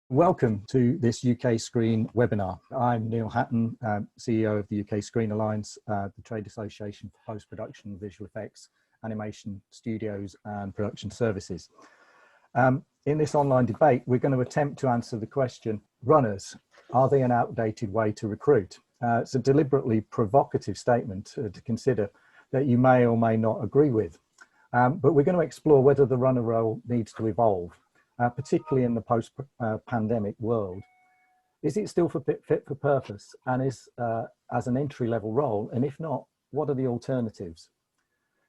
Welcome to this UK Screen webinar. I'm Neil Hatton, CEO of the UK Screen Alliance, the trade association for post-production visual effects, animation studios and production services. In this online debate, we're going to attempt to answer the question, runners, are they an outdated way to recruit? It's a deliberately provocative statement to consider that you may or may not agree with. But we're going to explore whether the runner role needs to evolve. Particularly in the post-pandemic world. Is it still fit for purpose and is as an entry-level role? And if not, what are the alternatives?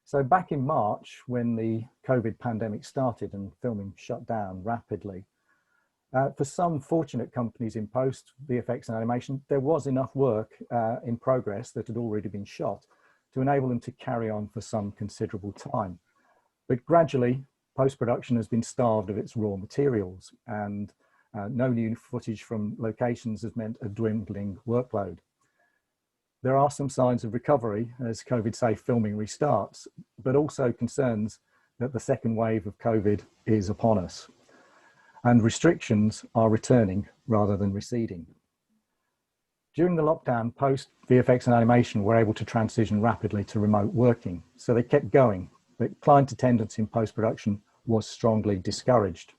So back in March, when the COVID pandemic started and filming shut down rapidly, for some fortunate companies in post, VFX and animation, there was enough work in progress that had already been shot to enable them to carry on for some considerable time. But gradually, post-production has been starved of its raw materials, and no new footage from locations has meant a dwindling workload. There are some signs of recovery as COVID-safe filming restarts, but also concerns that the second wave of COVID is upon us, and restrictions are returning rather than receding. During the lockdown, post VFX and animation were able to transition rapidly to remote working, so they kept going, but client attendance in post-production was strongly discouraged.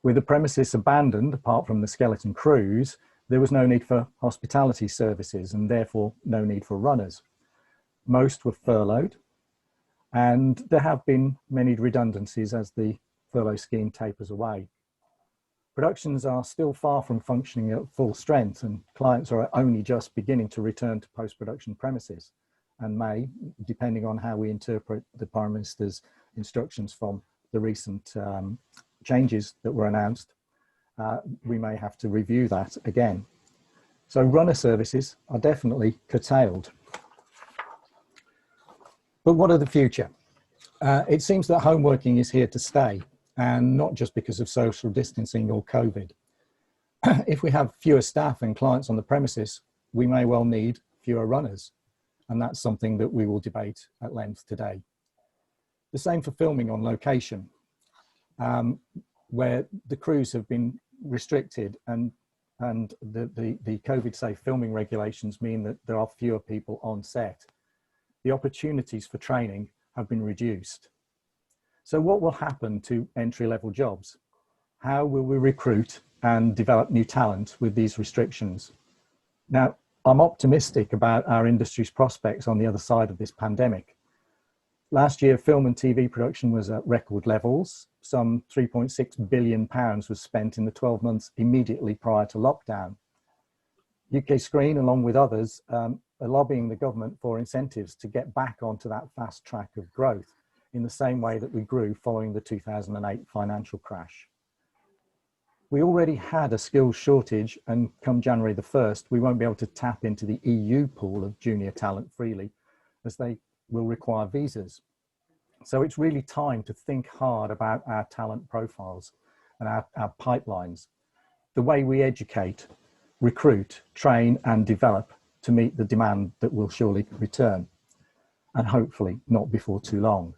With the premises abandoned, apart from the skeleton crews, there was no need for hospitality services and therefore no need for runners. Most were furloughed, and there have been many redundancies as the furlough scheme tapers away. Productions are still far from functioning at full strength, and clients are only just beginning to return to post-production premises and may, depending on how we interpret the Prime Minister's instructions from the recent changes that were announced, we may have to review that again. So runner services are definitely curtailed. But what of the future? It seems that home working is here to stay, and not just because of social distancing or COVID. If we have fewer staff and clients on the premises, we may well need fewer runners. And that's something that we will debate at length today. The same for filming on location, where the crews have been restricted and the COVID-safe filming regulations mean that there are fewer people on set. The opportunities for training have been reduced. So what will happen to entry-level jobs? How will we recruit and develop new talent with these restrictions? Now, I'm optimistic about our industry's prospects on the other side of this pandemic. Last year, film and TV production was at record levels. Some £3.6 billion was spent in the 12 months immediately prior to lockdown. UK Screen, along with others, are lobbying the government for incentives to get back onto that fast track of growth in the same way that we grew following the 2008 financial crash. We already had a skills shortage, and come January the 1st, we won't be able to tap into the EU pool of junior talent freely, as they will require visas. So it's really time to think hard about our talent profiles and our pipelines, the way we educate, recruit, train and develop to meet the demand that will surely return, and hopefully not before too long.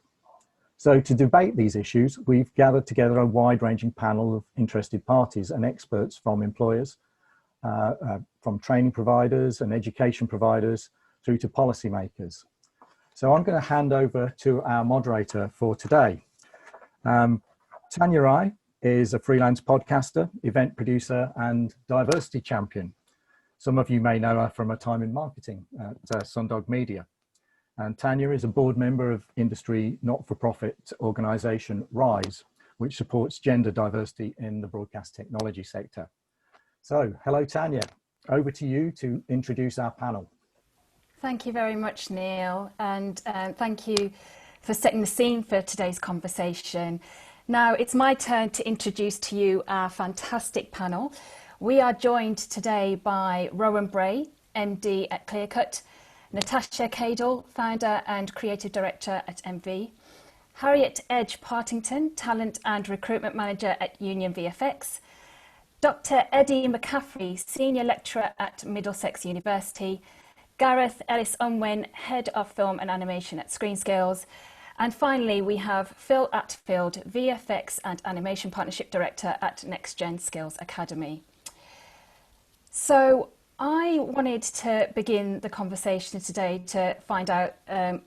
So to debate these issues, we've gathered together a wide-ranging panel of interested parties and experts from employers, from training providers and education providers through to policymakers. So I'm going to hand over to our moderator for today. Tanya Rai is a freelance podcaster, event producer and diversity champion. Some of you may know her from her time in marketing at Sundog Media. And Tanya is a board member of industry not-for-profit organisation RISE, which supports gender diversity in the broadcast technology sector. So, hello Tanya, over to you to introduce our panel. Thank you very much, Neil, and thank you for setting the scene for today's conversation. Now, it's my turn to introduce to you our fantastic panel. We are joined today by Rowan Bray, MD at Clearcut, Natasha Cadle, founder and creative director at MV, Harriet Edge Partington, talent and recruitment manager at Union VFX, Dr. Eddie McCaffrey, senior lecturer at Middlesex University, Gareth Ellis Unwin, head of film and animation at Screen Skills, And finally, we have Phil Atfield, VFX and Animation Partnership Director at Next Gen Skills Academy. So I wanted to begin the conversation today to find out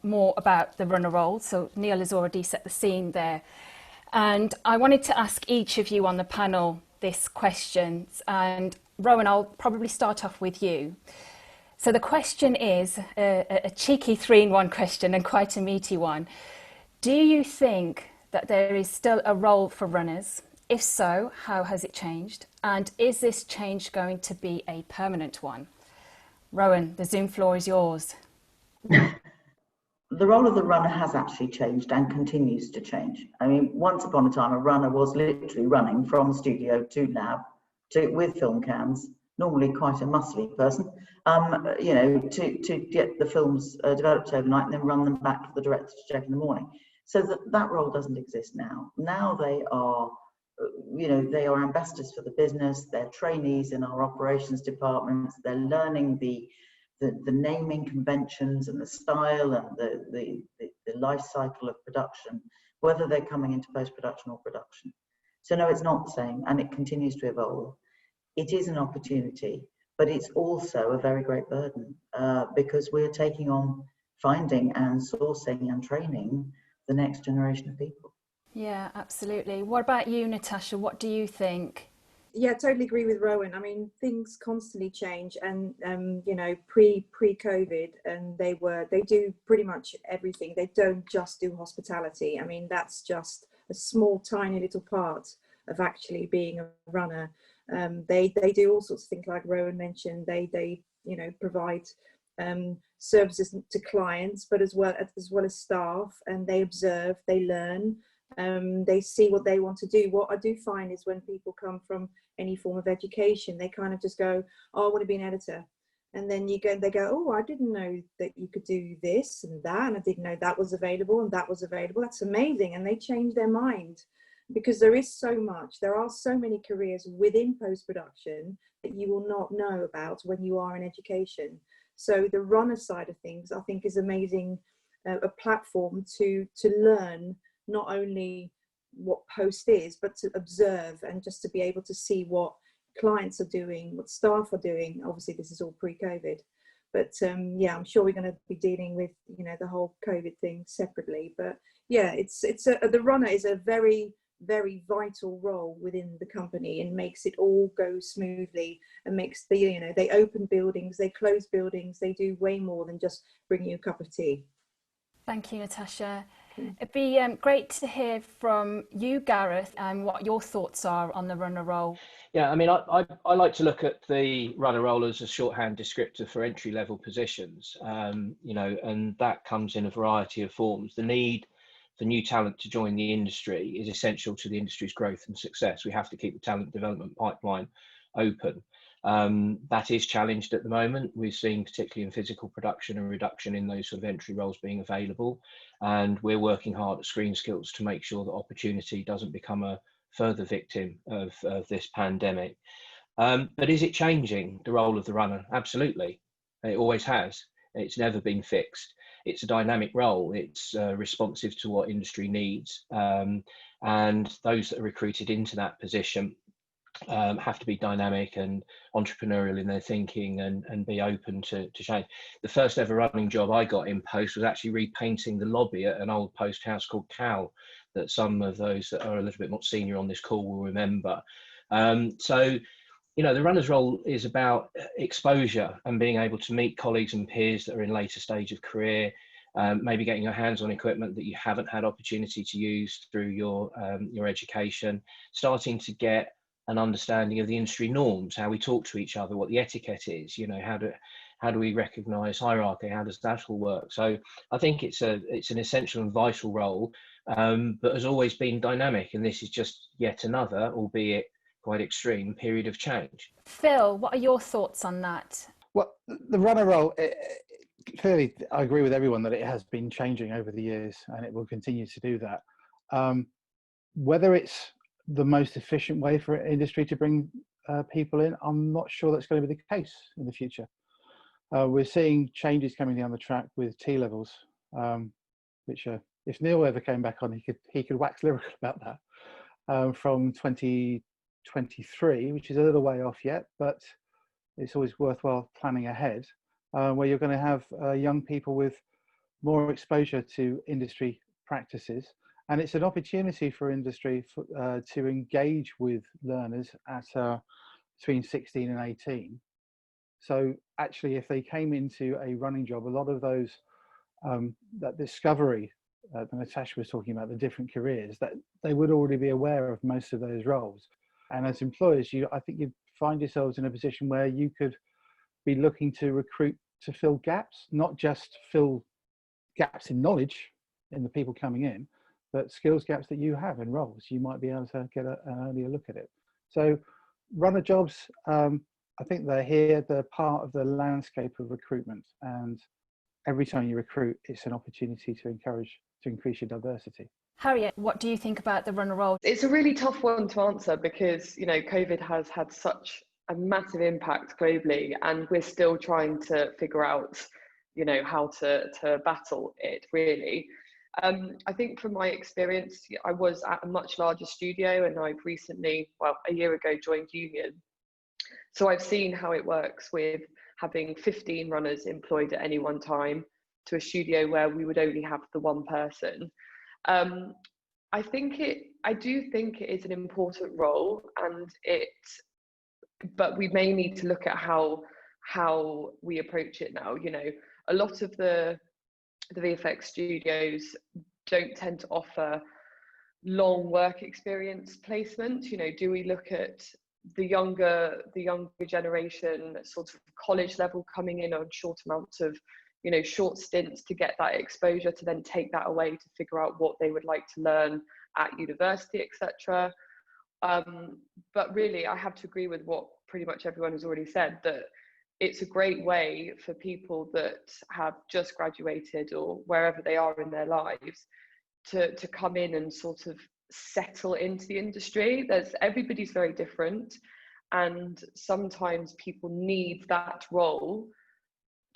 more about the runner role. So Neil has already set the scene there. And I wanted to ask each of you on the panel this question. And Rowan, I'll probably start off with you. So the question is a cheeky 3-in-1 question and quite a meaty one. Do you think that there is still a role for runners? If so, how has it changed? And is this change going to be a permanent one? Rowan, the Zoom floor is yours. The role of the runner has actually changed and continues to change. I mean, once upon a time, a runner was literally running from studio to lab with film cams, normally quite a muscly person, you know, to get the films developed overnight and then run them back to the director to check in the morning. So that role doesn't exist now. Now they are, you know, they are ambassadors for the business, they're trainees in our operations departments, they're learning the naming conventions and the style and the life cycle of production, whether they're coming into post-production or production. So no, it's not the same, and it continues to evolve. It is an opportunity, but it's also a very great burden because we're taking on finding and sourcing and training the next generation of people. Yeah, absolutely. What about you, Natasha? What do you think? Yeah, totally agree with Rowan. I mean, things constantly change, and you know, pre-COVID, and they do pretty much everything. They don't just do hospitality. I mean, that's just a small, tiny little part of actually being a runner. They do all sorts of things, like Rowan mentioned. They you know, provide services to clients, but as well as staff, and they observe, they learn. They see what they want to do. What I do find is when people come from any form of education, they kind of just go, oh, I want to be an editor. And then they go, oh, I didn't know that you could do this and that, and I didn't know that was available and that was available. That's amazing. And they change their mind, because there is so much. There are so many careers within post-production that you will not know about when you are in education. So the runner side of things, I think, is amazing, a platform to learn not only what post is, but to observe and just to be able to see what clients are doing, what staff are doing. Obviously, this is all pre-COVID, but yeah, I'm sure we're going to be dealing with, you know, the whole COVID thing separately. But yeah, the runner is a very, very vital role within the company, and makes it all go smoothly, and makes the, you know, they open buildings, they close buildings, they do way more than just bring you a cup of tea. Thank you, Natasha. It'd be great to hear from you, Gareth, and what your thoughts are on the runner role. Yeah, I mean, I like to look at the runner role as a shorthand descriptor for entry-level positions, you know, and that comes in a variety of forms. The need for new talent to join the industry is essential to the industry's growth and success. We have to keep the talent development pipeline open. That is challenged at the moment. We're seeing, particularly in physical production, a reduction in those sort of entry roles being available, and we're working hard at Screen Skills to make sure that opportunity doesn't become a further victim of this pandemic. But is it changing the role of the runner? Absolutely. It always has. It's never been fixed. It's a dynamic role. It's responsive to what industry needs, and those that are recruited into that position have to be dynamic and entrepreneurial in their thinking, and be open to change. The first ever running job I got in post was actually repainting the lobby at an old post house called Cal, that some of those that are a little bit more senior on this call will remember. So, you know, the runner's role is about exposure and being able to meet colleagues and peers that are in later stage of career, maybe getting your hands on equipment that you haven't had opportunity to use through your education, starting to get an understanding of the industry norms, how we talk to each other, what the etiquette is, you know, how do we recognize hierarchy, how does that all work? So I think it's an essential and vital role, but has always been dynamic, and this is just yet another, albeit quite extreme, period of change. Phil, what are your thoughts on that? Well, the runner role, clearly, I agree with everyone that it has been changing over the years, and it will continue to do that. Whether it's the most efficient way for industry to bring people in, I'm not sure that's going to be the case in the future. We're seeing changes coming down the track with T levels, which are if Neil ever came back on, he could wax lyrical about that, from 2023, which is a little way off yet, but it's always worthwhile planning ahead, where you're going to have young people with more exposure to industry practices. And it's an opportunity for industry to engage with learners at between 16 and 18. So actually, if they came into a running job, a lot of those, that discovery that Natasha was talking about, the different careers, that they would already be aware of most of those roles. And as employers, I think you'd find yourselves in a position where you could be looking to recruit to fill gaps, not just fill gaps in knowledge in the people coming in, but skills gaps that you have in roles. You might be able to get an earlier look at it. So runner jobs, I think they're here, they're part of the landscape of recruitment. And every time you recruit, it's an opportunity to increase your diversity. Harriet, what do you think about the runner role? It's a really tough one to answer because, COVID has had such a massive impact globally, and we're still trying to figure out, how to battle it, really. I think from my experience, I was at a much larger studio, and I've recently, a year ago, joined Union. So I've seen how it works with having 15 runners employed at any one time to a studio where we would only have the one person. I do think it is an important role, but we may need to look at how we approach it now. A lot of the VFX studios don't tend to offer long work experience placement. Do we look at the younger generation, sort of college level, coming in on short amounts of, short stints to get that exposure, to then take that away to figure out what they would like to learn at university, etc. But really, I have to agree with what pretty much everyone has already said, that it's a great way for people that have just graduated or wherever they are in their lives to come in and sort of settle into the industry. Everybody's very different, and sometimes people need that role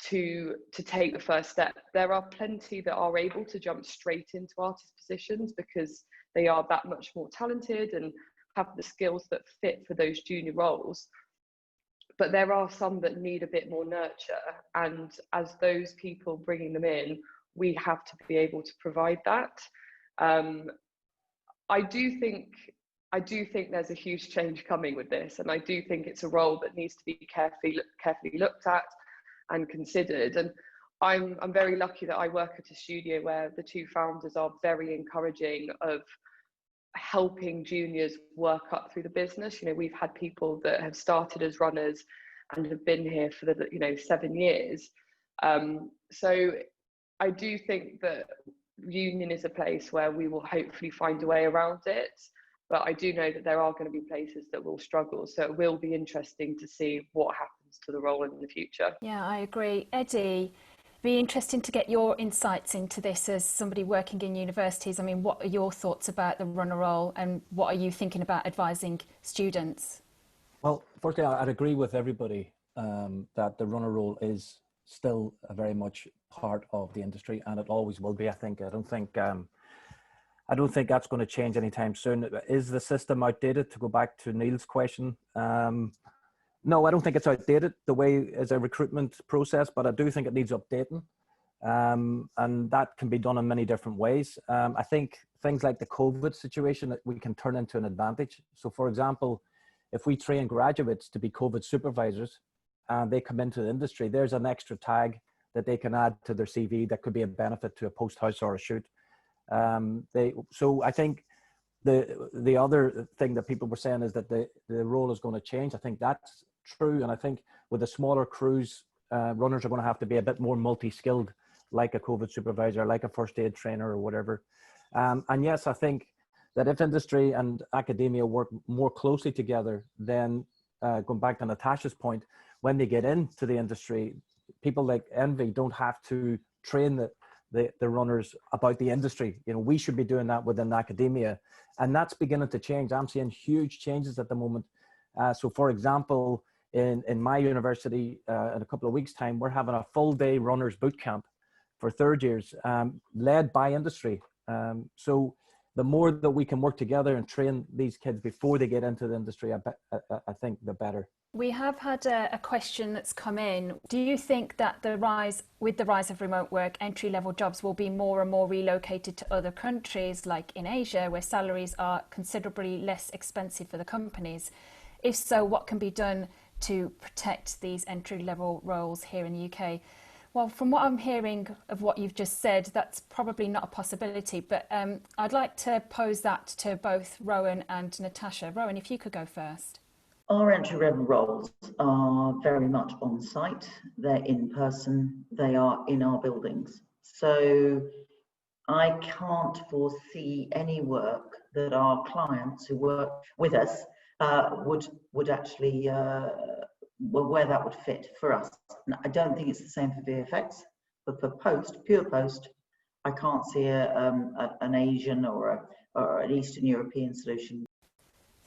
to take the first step. There are plenty that are able to jump straight into artist positions because they are that much more talented and have the skills that fit for those junior roles. But there are some that need a bit more nurture, and as those people bringing them in, we have to be able to provide that. I do think there's a huge change coming with this, and I do think it's a role that needs to be carefully looked at and considered. And I'm very lucky that I work at a studio where the two founders are very encouraging of helping juniors work up through the business. We've had people that have started as runners and have been here for the 7 years. So I do think that Union is a place where we will hopefully find a way around it, but I do know that there are going to be places that will struggle. So it will be interesting to see what happens to the role in the future. Yeah, I agree. Eddie, be interesting to get your insights into this as somebody working in universities. I mean, what are your thoughts about the runner role, and what are you thinking about advising students? Well, firstly, I'd agree with everybody that the runner role is still a very much part of the industry, and it always will be. I don't think that's going to change anytime soon. Is the system outdated? To go back to Neil's question, no, I don't think it's outdated the way as a recruitment process, but I do think it needs updating, and that can be done in many different ways. I think things like the COVID situation that we can turn into an advantage. So, for example, if we train graduates to be COVID supervisors and they come into the industry, there's an extra tag that they can add to their CV that could be a benefit to a post house or a shoot. So I think the other thing that people were saying is that the role is going to change. I think that's true, and I think with the smaller crews, runners are going to have to be a bit more multi-skilled, like a COVID supervisor, like a first aid trainer or whatever. And yes, I think that if industry and academia work more closely together, then going back to Natasha's point, when they get into the industry, people like Envy don't have to train the runners about the industry. We should be doing that within academia, and that's beginning to change. I'm seeing huge changes at the moment. So for example, in my university, in a couple of weeks' time, we're having a full day runners boot camp for third years, led by industry. So the more that we can work together and train these kids before they get into the industry, I think the better. We have had a question that's come in. Do you think that with the rise of remote work, entry-level jobs will be more and more relocated to other countries, like in Asia, where salaries are considerably less expensive for the companies? If so, what can be done to protect these entry-level roles here in the UK? Well, from what I'm hearing of what you've just said, that's probably not a possibility, but I'd like to pose that to both Rowan and Natasha. Rowan, if you could go first. Our entry-level roles are very much on site. They're in person. They are in our buildings. So I can't foresee any work that our clients who work with us would actually where that would fit for us. And I don't think it's the same for VFX, but for pure post, I can't see an Asian or an Eastern European solution.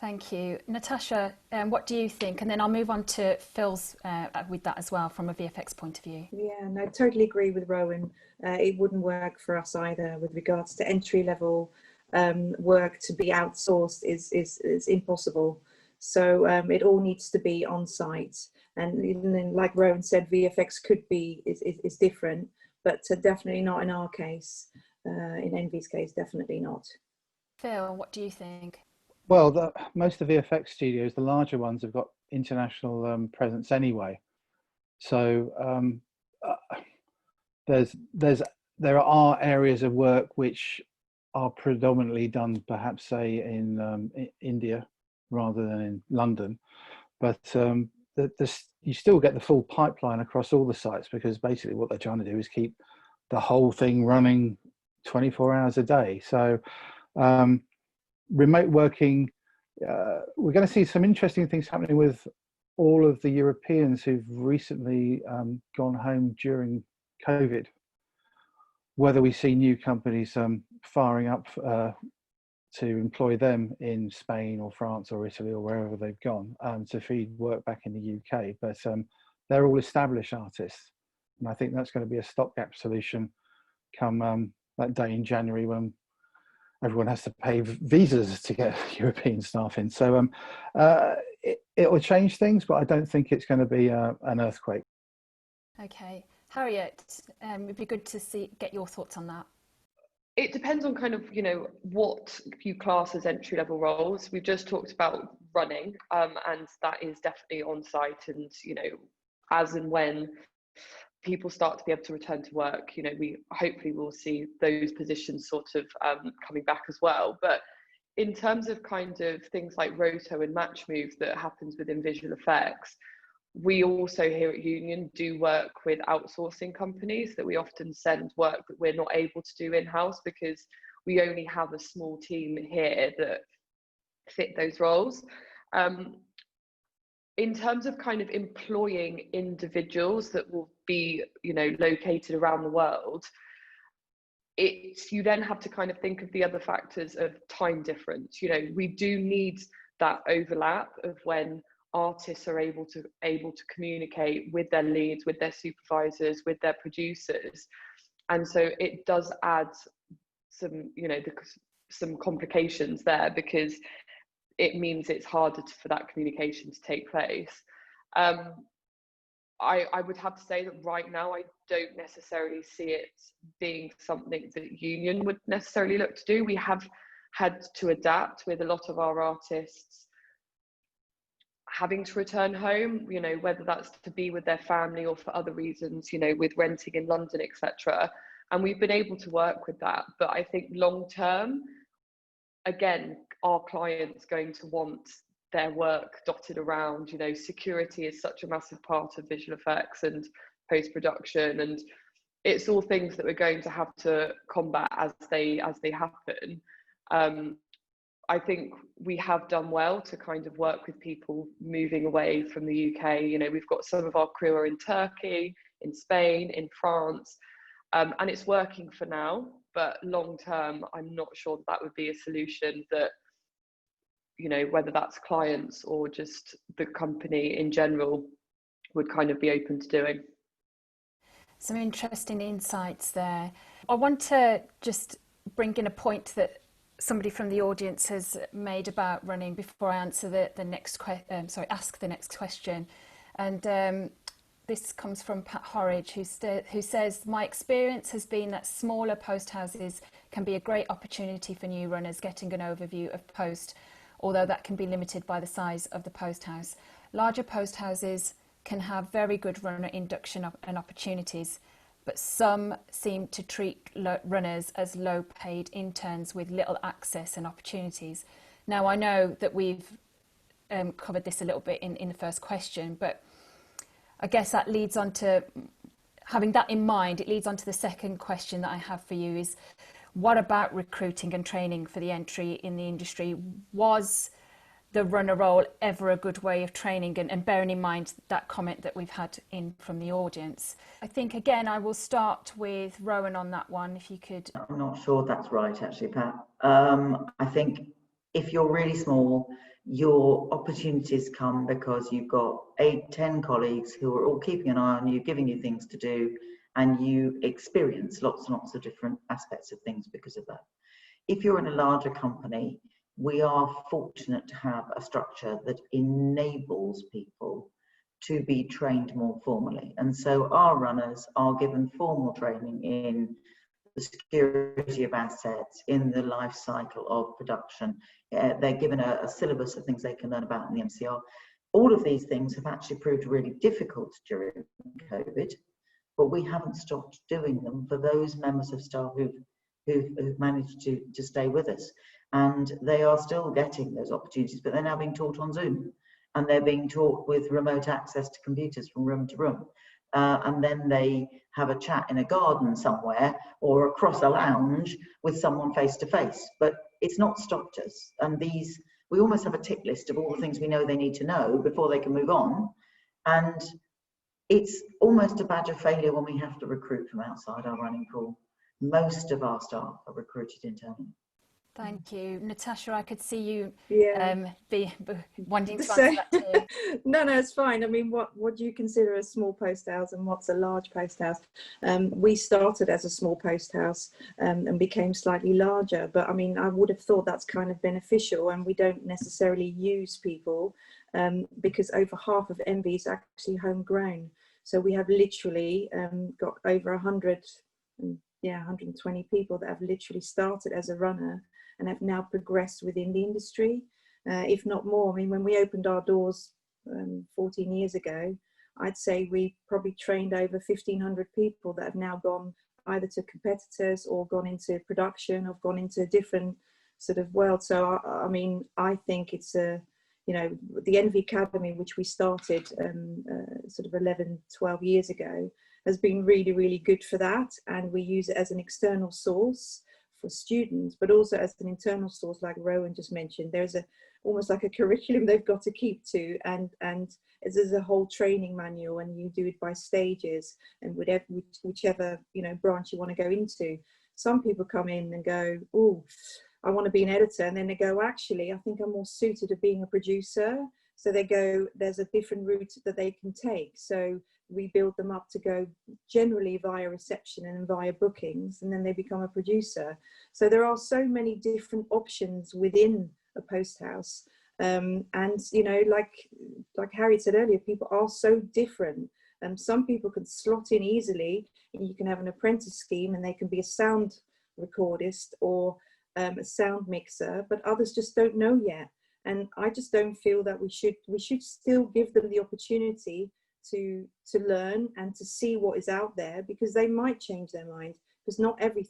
Thank you. Natasha, what do you think? And then I'll move on to Phil's with that as well from a VFX point of view. Yeah, no, totally agree with Rowan. It wouldn't work for us either with regards to entry level work. To be outsourced is impossible. So it all needs to be on site. And even then, like Rowan said, VFX is different, but definitely not in our case. In Envy's case, definitely not. Phil, what do you think? Well, most of the VFX studios, the larger ones, have got international presence anyway. So there are areas of work which are predominantly done, perhaps, say, in India rather than in London. But you still get the full pipeline across all the sites, because basically what they're trying to do is keep the whole thing running 24 hours a day. So remote working, we're going to see some interesting things happening with all of the Europeans who've recently gone home during COVID. Whether we see new companies firing up to employ them in Spain or France or Italy or wherever they've gone to feed work back in the UK. But they're all established artists. And I think that's going to be a stopgap solution come that day in January when everyone has to pay visas to get European staff in. So it will change things, but I don't think it's going to be an earthquake. Okay. Harriet, it'd be good to get your thoughts on that. It depends on kind of, what you class as entry level roles. We've just talked about running, and that is definitely on site. And, as and when people start to be able to return to work, we hopefully will see those positions sort of coming back as well. But in terms of kind of things like roto and match move that happens within visual effects, we also here at Union do work with outsourcing companies that we often send work that we're not able to do in-house, because we only have a small team here that fit those roles. In terms of kind of employing individuals that will be, located around the world, you then have to kind of think of the other factors of time difference. We do need that overlap of when artists are able to communicate with their leads, with their supervisors, with their producers. And so it does add some, some complications there, because it means it's harder for that communication to take place. I would have to say that right now, I don't necessarily see it being something that Union would necessarily look to do. We have had to adapt with a lot of our artists having to return home, whether that's to be with their family or for other reasons, with renting in London, etc. And we've been able to work with that. But I think long term, again, our clients going to want their work dotted around. Security is such a massive part of visual effects and post-production, and it's all things that we're going to have to combat as they happen. I think we have done well to kind of work with people moving away from the UK. We've got some of our crew are in Turkey, in Spain, in France, and it's working for now. But long term, I'm not sure that would be a solution that, whether that's clients or just the company in general, would kind of be open to doing. Some interesting insights there. I want to just bring in a point that somebody from the audience has made about running before I answer the next ask the next question. And this comes from Pat Horridge, who says, my experience has been that smaller post houses can be a great opportunity for new runners getting an overview of post, although that can be limited by the size of the post house. Larger post houses can have very good runner induction and opportunities, but some seem to treat runners as low-paid interns with little access and opportunities. Now, I know that we've covered this a little bit in the first question, but I guess that leads on to, having that in mind, it leads on to the second question that I have for you is, what about recruiting and training for the entry in the industry? Was the runner role ever a good way of training? And bearing in mind that comment that we've had in from the audience. I think, again, I will start with Rowan on that one, if you could. I'm not sure that's right, actually, Pat. I think if you're really small, your opportunities come because you've got 8, 10 colleagues who are all keeping an eye on you, giving you things to do, and you experience lots and lots of different aspects of things because of that. If you're in a larger company, we are fortunate to have a structure that enables people to be trained more formally. And so our runners are given formal training in the security of assets, in the life cycle of production. They're given a syllabus of things they can learn about in the MCR. All of these things have actually proved really difficult during COVID, but we haven't stopped doing them for those members of staff who've managed to stay with us. And they are still getting those opportunities, but they're now being taught on Zoom, and they're being taught with remote access to computers from room to room. And then they have a chat in a garden somewhere or across a lounge with someone face to face. But it's not stopped us. And we almost have a tick list of all the things we know they need to know before they can move on. And it's almost a badge of failure when we have to recruit from outside our running pool. Most of our staff are recruited internally. Thank you. Natasha, I could see you be wanting to So, answer that too. No, it's fine. I mean, what do you consider a small post house and what's a large post house? We started as a small post house and became slightly larger, but I mean, I would have thought that's kind of beneficial, and we don't necessarily use people because over half of MV is actually homegrown. So we have literally got over 120 people that have literally started as a runner and have now progressed within the industry, if not more. I mean, when we opened our doors 14 years ago, I'd say we probably trained over 1,500 people that have now gone either to competitors or gone into production or gone into a different sort of world. So, I mean, I think it's the NV Academy, which we started sort of 11, 12 years ago, has been really, really good for that. And we use it as an external source for students, but also as an internal source, like Rowan just mentioned. There's almost like a curriculum they've got to keep to, and there's a whole training manual, and you do it by stages and whichever branch you want to go into. Some people come in and go, oh, I want to be an editor, and then they go, actually, I think I'm more suited to being a producer. So they go, there's a different route that they can take. So we build them up to go generally via reception and via bookings, and then they become a producer. So there are so many different options within a post house. And, like Harry said earlier, people are so different. Some people can slot in easily, and you can have an apprentice scheme and they can be a sound recordist or a sound mixer, but others just don't know yet. And I just don't feel that we should still give them the opportunity to learn and to see what is out there, because they might change their mind, because not every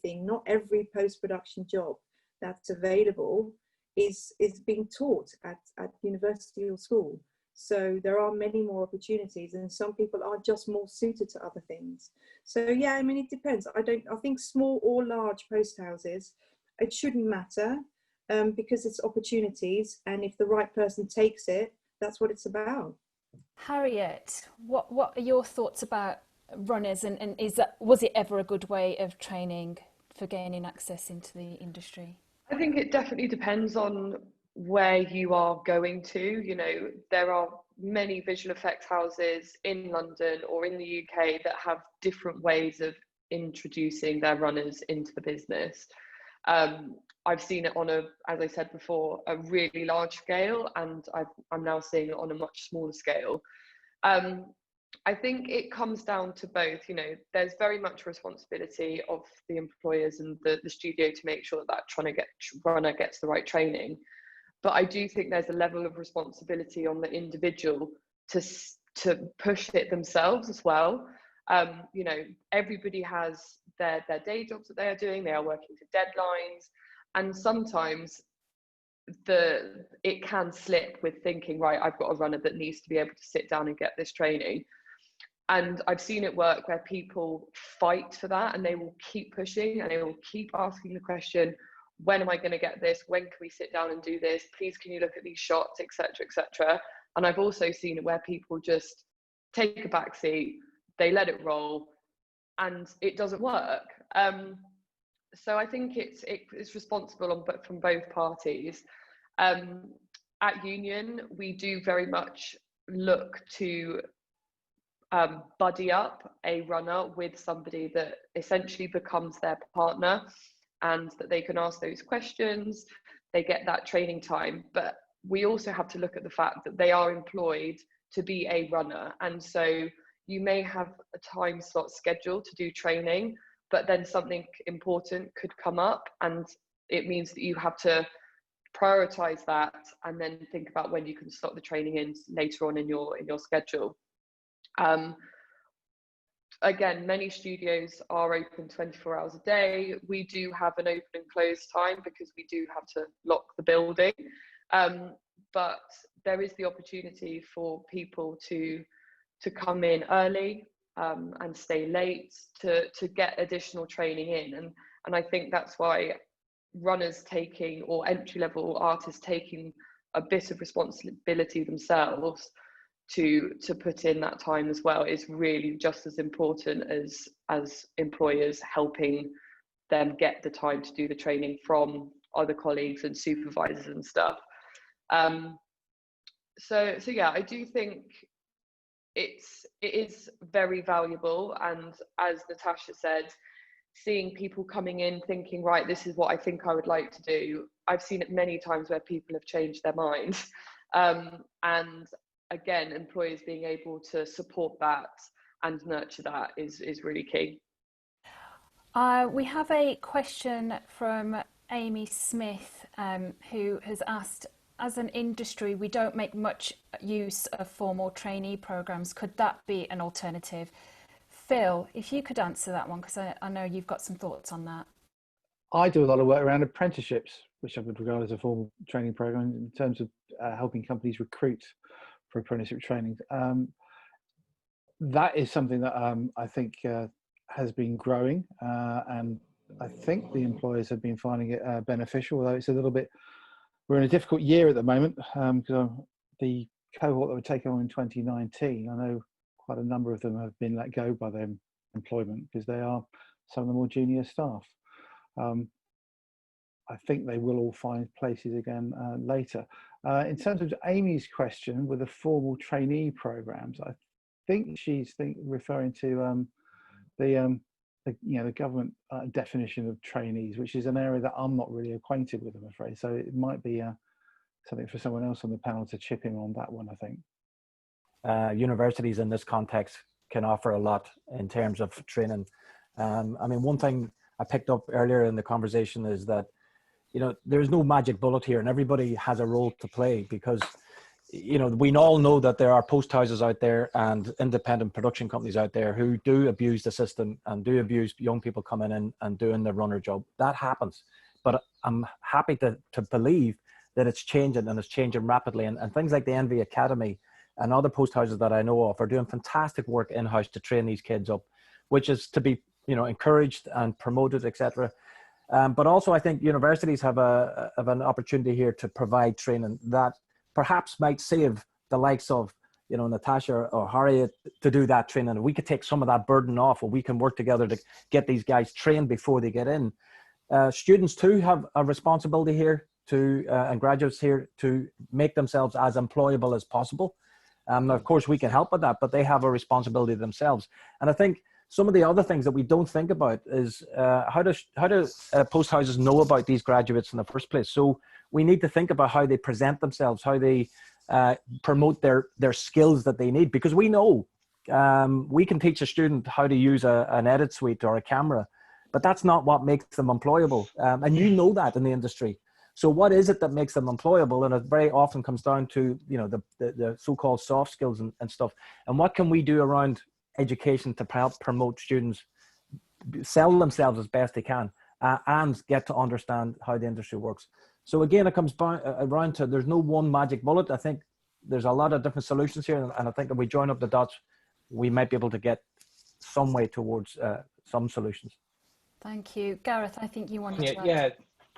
post-production job that's available is being taught at university or school. So there are many more opportunities, and some people are just more suited to other things. So yeah, I mean, it depends. I think small or large post houses, it shouldn't matter, because it's opportunities, and if the right person takes it, that's what it's about. Harriet, what are your thoughts about runners, and was it ever a good way of training for gaining access into the industry? I think it definitely depends on where you are going to. There are many visual effects houses in London or in the UK that have different ways of introducing their runners into the business. I've seen it on a, as I said before, a really large scale, and I'm now seeing it on a much smaller scale. I think it comes down to both. You know, there's very much responsibility of the employers and the studio to make sure that runner gets the right training. But I do think there's a level of responsibility on the individual to push it themselves as well. You know, everybody has their day jobs that they are doing. They are working to deadlines, and sometimes it can slip with thinking, right, I've got a runner that needs to be able to sit down and get this training. And I've seen it work where people fight for that, and they will keep pushing and they will keep asking the question, when am I going to get this? When can we sit down and do this? Please, can you look at these shots, etc., etc. And I've also seen it where people just take a back seat, they let it roll, and it doesn't work. So I think it's responsible from both parties. At Union, we do very much look to buddy up a runner with somebody that essentially becomes their partner, and that they can ask those questions, they get that training time. But we also have to look at the fact that they are employed to be a runner. And so you may have a time slot scheduled to do training, but then something important could come up, and it means that you have to prioritize that and then think about when you can slot the training in later on in your schedule. Again, many studios are open 24 hours a day. We do have an open and close time because we do have to lock the building. But there is the opportunity for people to come in early and stay late to get additional training in. And I think that's why runners taking, or entry-level artists taking, a bit of responsibility themselves to put in that time as well is really just as important as employers helping them get the time to do the training from other colleagues and supervisors and stuff. So yeah, I do think it is very valuable. And as Natasha said, seeing people coming in thinking, right, this is what I think I would like to do. I've seen it many times where people have changed their minds. And again, employers being able to support that and nurture that is really key. We have a question from Amy Smith, who has asked, as an industry, we don't make much use of formal trainee programs. Could that be an alternative? Phil, if you could answer that one, because I know you've got some thoughts on that. I do a lot of work around apprenticeships, which I would regard as a formal training program in terms of helping companies recruit for apprenticeship training. That is something that I think has been growing, and I think the employers have been finding it beneficial, although it's a little bit, we're in a difficult year at the moment, because the cohort that were taken on in 2019, I know quite a number of them have been let go by their employment because they are some of the more junior staff. I think they will all find places again later. In terms of Amy's question with the formal trainee programs, I think she's referring to the government definition of trainees, which is an area that I'm not really acquainted with, I'm afraid. So it might be something for someone else on the panel to chip in on that one, I think. Universities in this context can offer a lot in terms of training. I mean, one thing I picked up earlier in the conversation is that, you know, there's no magic bullet here, and everybody has a role to play, because, you know, we all know that there are post houses out there and independent production companies out there who do abuse the system and do abuse young people coming in and doing the runner job. That happens. But I'm happy to believe that it's changing, and it's changing rapidly. And things like the Envy Academy and other post houses that I know of are doing fantastic work in-house to train these kids up, which is to be, you know, encouraged and promoted, etc. But also I think universities have an opportunity here to provide training that perhaps might save the likes of, you know, Natasha or Harriet to do that training. We could take some of that burden off, or we can work together to get these guys trained before they get in. Students too have a responsibility here to, and graduates here, to make themselves as employable as possible. Of course, we can help with that, but they have a responsibility themselves. And I think some of the other things that we don't think about is how do post houses know about these graduates in the first place? So we need to think about how they present themselves, how they promote their skills that they need, because we know we can teach a student how to use an edit suite or a camera, but that's not what makes them employable. And you know that in the industry. So what is it that makes them employable? And it very often comes down to, you know, the so-called soft skills and stuff. And what can we do around education to help promote students sell themselves as best they can and get to understand how the industry works? So again, it comes around to there's no one magic bullet. I think there's a lot of different solutions here. And I think if we join up the dots, we might be able to get some way towards some solutions. Thank you. Gareth, I think you wanted to add.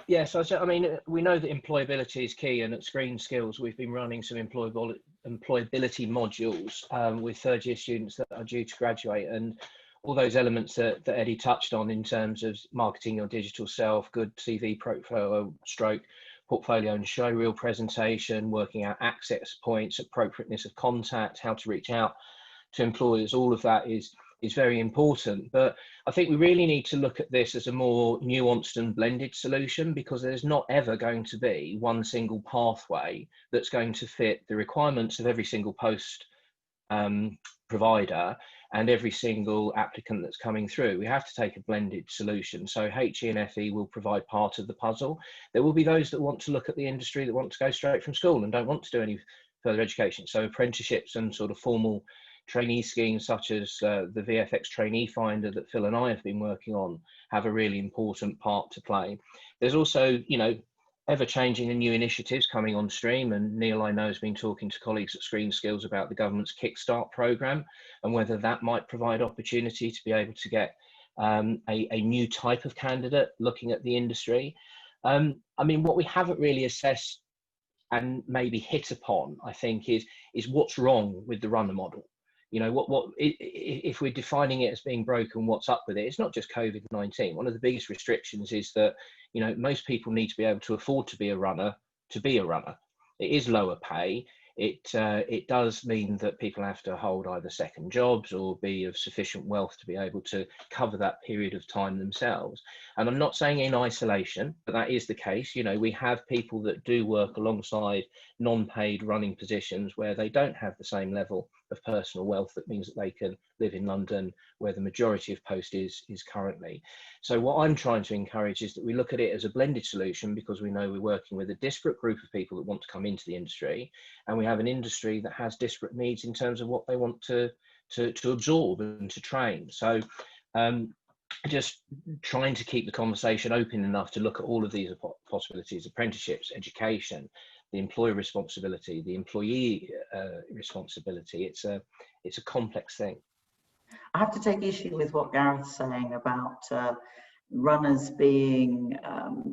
Yeah, so I mean, we know that employability is key, and at Screen Skills, we've been running some employability modules with third-year students that are due to graduate, and all those elements that Eddie touched on in terms of marketing your digital self, good CV profile, portfolio and show reel presentation, working out access points, appropriateness of contact, how to reach out to employers, all of that is very important. But I think we really need to look at this as a more nuanced and blended solution, because there's not ever going to be one single pathway that's going to fit the requirements of every single post provider and every single applicant that's coming through. We have to take a blended solution. So HE and FE will provide part of the puzzle. There will be those that want to look at the industry, that want to go straight from school and don't want to do any further education. So apprenticeships and sort of formal trainee schemes such as the VFX trainee finder that Phil and I have been working on have a really important part to play. There's also, you know, ever-changing and new initiatives coming on stream, and Neil, I know, has been talking to colleagues at Screen Skills about the government's Kickstart programme and whether that might provide opportunity to be able to get a new type of candidate looking at the industry. I mean, what we haven't really assessed and maybe hit upon, I think, is what's wrong with the runner model. You know, if we're defining it as being broken, what's up with it? It's not just COVID-19. One of the biggest restrictions is that, you know, most people need to be able to afford to be a runner to be a runner. It is lower pay. It does mean that people have to hold either second jobs or be of sufficient wealth to be able to cover that period of time themselves. And I'm not saying in isolation, but that is the case. You know, we have people that do work alongside non-paid running positions where they don't have the same level of personal wealth. That means that they can live in London, where the majority of post is currently. So what I'm trying to encourage is that we look at it as a blended solution, because we know we're working with a disparate group of people that want to come into the industry, and we have an industry that has disparate needs in terms of what they want to absorb and to train. So just trying to keep the conversation open enough to look at all of these possibilities: apprenticeships, education, the employer responsibility, the employee responsibility. It's a complex thing. I have to take issue with what Gareth's saying about runners being,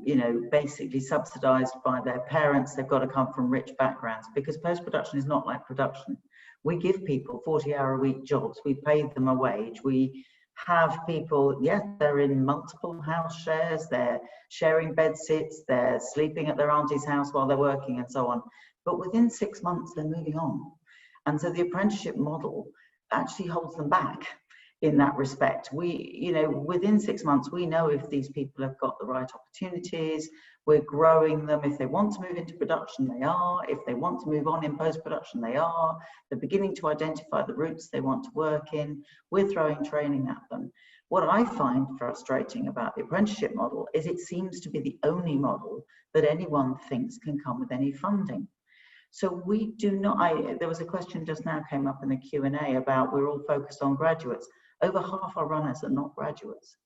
you know, basically subsidised by their parents. They've got to come from rich backgrounds, because post-production is not like production. We give people 40-hour-a-week jobs. We pay them a wage. We have people, yes, they're in multiple house shares, they're sharing bed sits, they're sleeping at their auntie's house while they're working and so on. But within 6 months, they're moving on. And so the apprenticeship model actually holds them back in that respect. We, you know, within 6 months, we know if these people have got the right opportunities. We're growing them. If they want to move into production, they are. If they want to move on in post-production, they are. They're beginning to identify the routes they want to work in. We're throwing training at them. What I find frustrating about the apprenticeship model is it seems to be the only model that anyone thinks can come with any funding. So we do not, there was a question just now came up in the Q&A about we're all focused on graduates. Over half our runners are not graduates.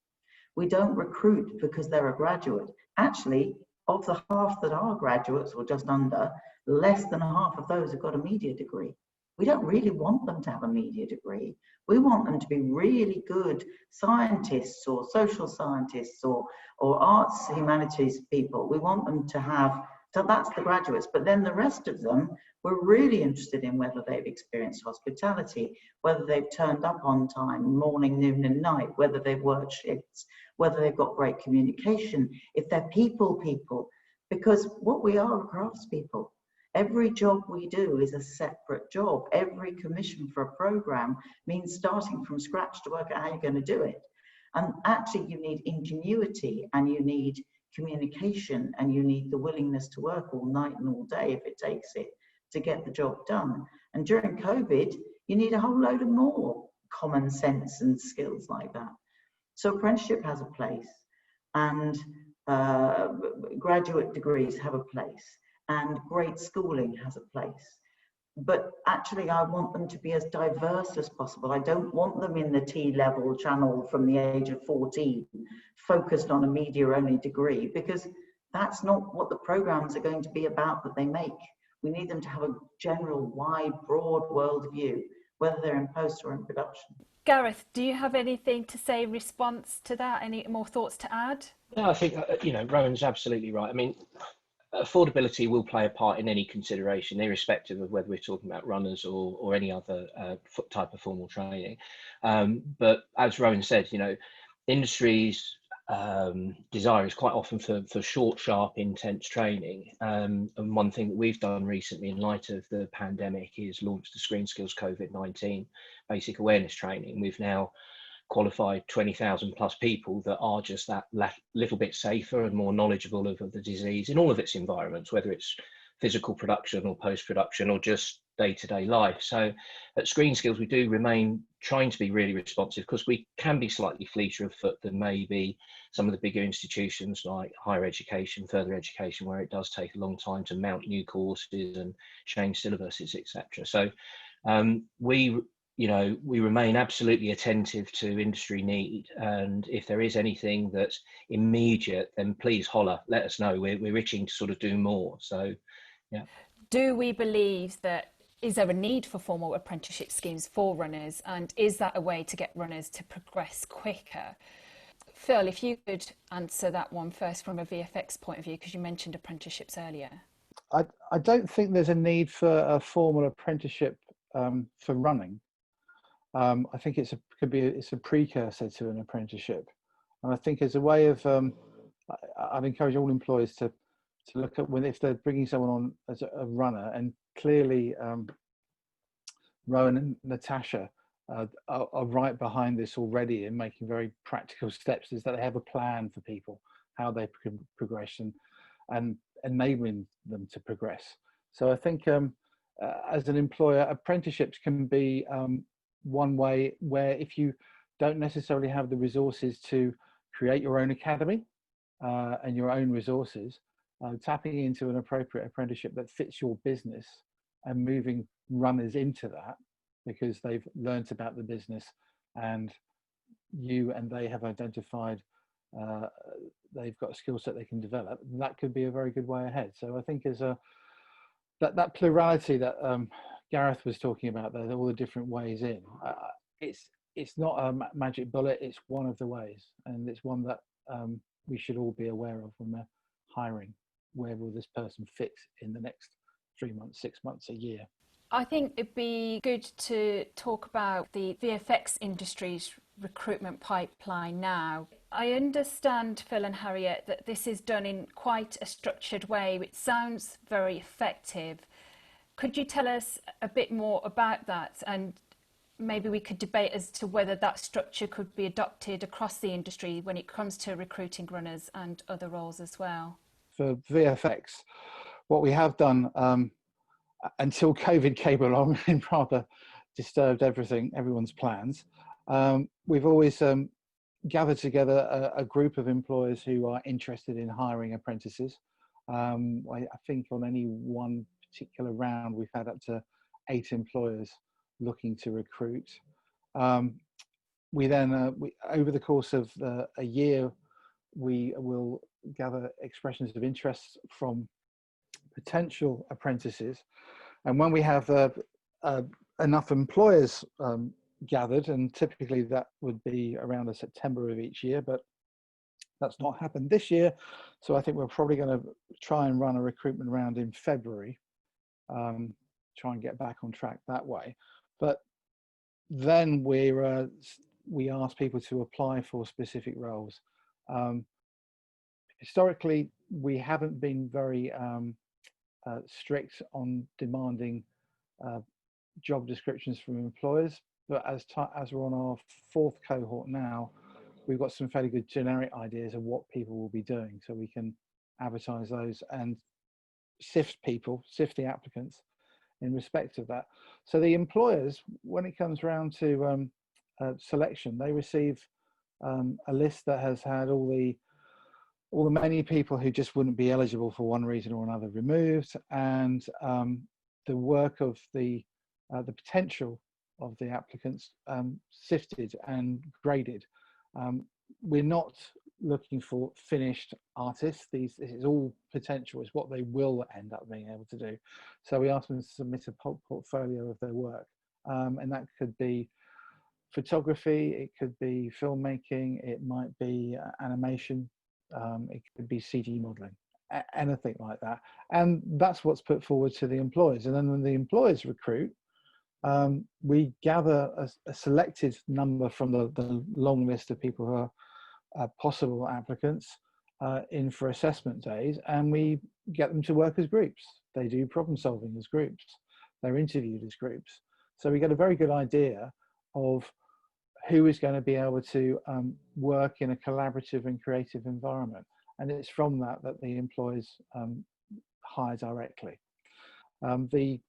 We don't recruit because they're a graduate. Actually, of the half that are graduates, or just under, less than half of those have got a media degree. We don't really want them to have a media degree. We want them to be really good scientists or social scientists or arts, humanities people. We want them to have, so that's the graduates. But then the rest of them, we're really interested in whether they've experienced hospitality, whether they've turned up on time, morning, noon and night, whether they've worked shifts, whether they've got great communication, if they're people, because what we are craftspeople. Every job we do is a separate job. Every commission for a program means starting from scratch to work out how you're going to do it. And actually you need ingenuity, and you need communication, and you need the willingness to work all night and all day if it takes it to get the job done. And during COVID, you need a whole load of more common sense and skills like that. So apprenticeship has a place, and graduate degrees have a place, and great schooling has a place. But actually, I want them to be as diverse as possible. I don't want them in the T-level channel from the age of 14, focused on a media-only degree, because that's not what the programs are going to be about that they make. We need them to have a general, wide, broad world view, whether they're in post or in production. Gareth, do you have anything to say in response to that? Any more thoughts to add? No, I think, Rowan's absolutely right. I mean, affordability will play a part in any consideration, irrespective of whether we're talking about runners or any other type of formal training. But as Rowan said, industries desire is quite often for short, sharp, intense training. And one thing that we've done recently in light of the pandemic is launched the Screen Skills COVID-19 basic awareness training. We've now qualified 20,000 plus people that are just that little bit safer and more knowledgeable of the disease in all of its environments, whether it's physical production or post-production or just day-to-day life. So at Screen Skills, we do remain trying to be really responsive, because we can be slightly fleeter of foot than maybe some of the bigger institutions like higher education, further education, where it does take a long time to mount new courses and change syllabuses, etc. So we remain absolutely attentive to industry need, and if there is anything that's immediate, then please holler, let us know. We're itching to sort of do more. So, yeah. Do we believe that, is there a need for formal apprenticeship schemes for runners, and is that a way to get runners to progress quicker? Phil, if you could answer that one first from a VFX point of view, because you mentioned apprenticeships earlier. I don't think there's a need for a formal apprenticeship for running. I think it's a precursor to an apprenticeship, and I think as a way of I'd encourage all employers to look at if they're bringing someone on as a runner, and clearly Rowan and Natasha are right behind this already and making very practical steps, is that they have a plan for people, how they can progress, and enabling them to progress. So I think as an employer, apprenticeships can be one way where, if you don't necessarily have the resources to create your own academy and your own resources, tapping into an appropriate apprenticeship that fits your business and moving runners into that because they've learnt about the business and you and they have identified they've got a skill set they can develop, that could be a very good way ahead. So I think as that plurality that Gareth was talking about, there, all the different ways in, it's not a magic bullet, it's one of the ways, and it's one that we should all be aware of when we're hiring. Where will this person fit in the next 3 months, 6 months, a year? I think it'd be good to talk about the VFX industry's recruitment pipeline now. I understand, Phil and Harriet, that this is done in quite a structured way, which sounds very effective. Could you tell us a bit more about that? And maybe we could debate as to whether that structure could be adopted across the industry when it comes to recruiting runners and other roles as well. For VFX, what we have done until COVID came along and rather disturbed everyone's plans, we've always gathered together a group of employers who are interested in hiring apprentices. I think on any one particular round, we've had up to 8 employers looking to recruit. We then, over the course of a year, we will gather expressions of interest from potential apprentices. And when we have enough employers gathered, and typically that would be around September of each year, but that's not happened this year. So I think we're probably going to try and run a recruitment round in February, try and get back on track that way. But then we ask people to apply for specific roles. Historically, we haven't been very strict on demanding job descriptions from employers, but as we're on our 4th cohort now, we've got some fairly good generic ideas of what people will be doing, so we can advertise those and sift the applicants in respect of that. So the employers, when it comes around to selection, they receive a list that has had all the many people who just wouldn't be eligible for one reason or another removed, and the work of the potential of the applicants sifted and graded. We're not looking for finished artists. This is all potential. It's what they will end up being able to do. So we ask them to submit a portfolio of their work, and that could be photography, it could be filmmaking, it might be animation, it could be CG modeling, anything like that. And that's what's put forward to the employers. And then when the employers recruit, we gather a selected number from the long list of people who are possible applicants in for assessment days, and we get them to work as groups. They do problem solving as groups. They're interviewed as groups. So we get a very good idea of who is going to be able to work in a collaborative and creative environment. And it's from that the employers hire directly. The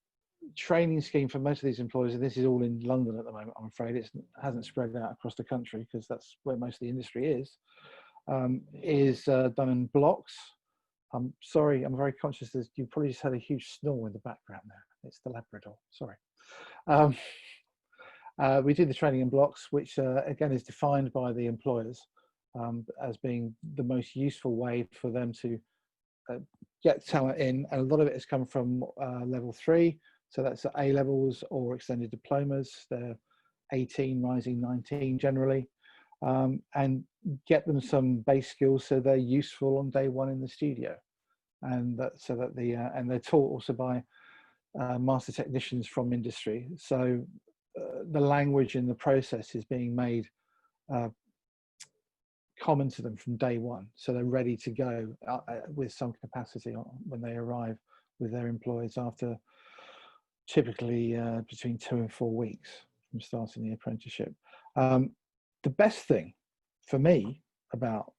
training scheme for most of these employers, and this is all in London at the moment, I'm afraid, it hasn't spread out across the country because that's where most of the industry is done in blocks. I'm sorry, I'm very conscious that you probably just had a huge snore in the background there. It's the Labrador, sorry. We do the training in blocks, which again is defined by the employers as being the most useful way for them to get talent in. And a lot of it has come from level 3. So that's A levels or extended diplomas. They're 18, rising 19 generally, and get them some base skills so they're useful on day one in the studio. And and they're taught also by master technicians from industry. So the language in the process is being made common to them from day one. So they're ready to go with some capacity when they arrive with their employers after typically between 2 and 4 weeks from starting the apprenticeship. The best thing for me about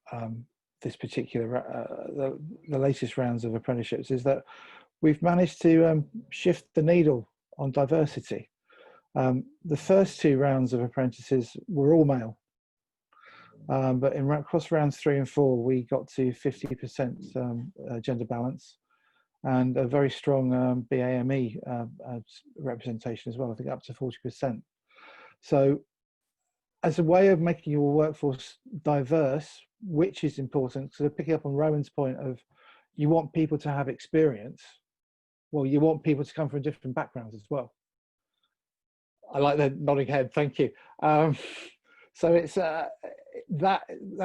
this particular, the latest rounds of apprenticeships is that we've managed to shift the needle on diversity. The first 2 rounds of apprentices were all male, but across rounds 3 and 4, we got to 50% gender balance, and a very strong BAME representation as well, I think up to 40%. So as a way of making your workforce diverse, which is important, so picking up on Rowan's point of you want people to have experience, well, you want people to come from different backgrounds as well. I like the nodding head, thank you. So it's that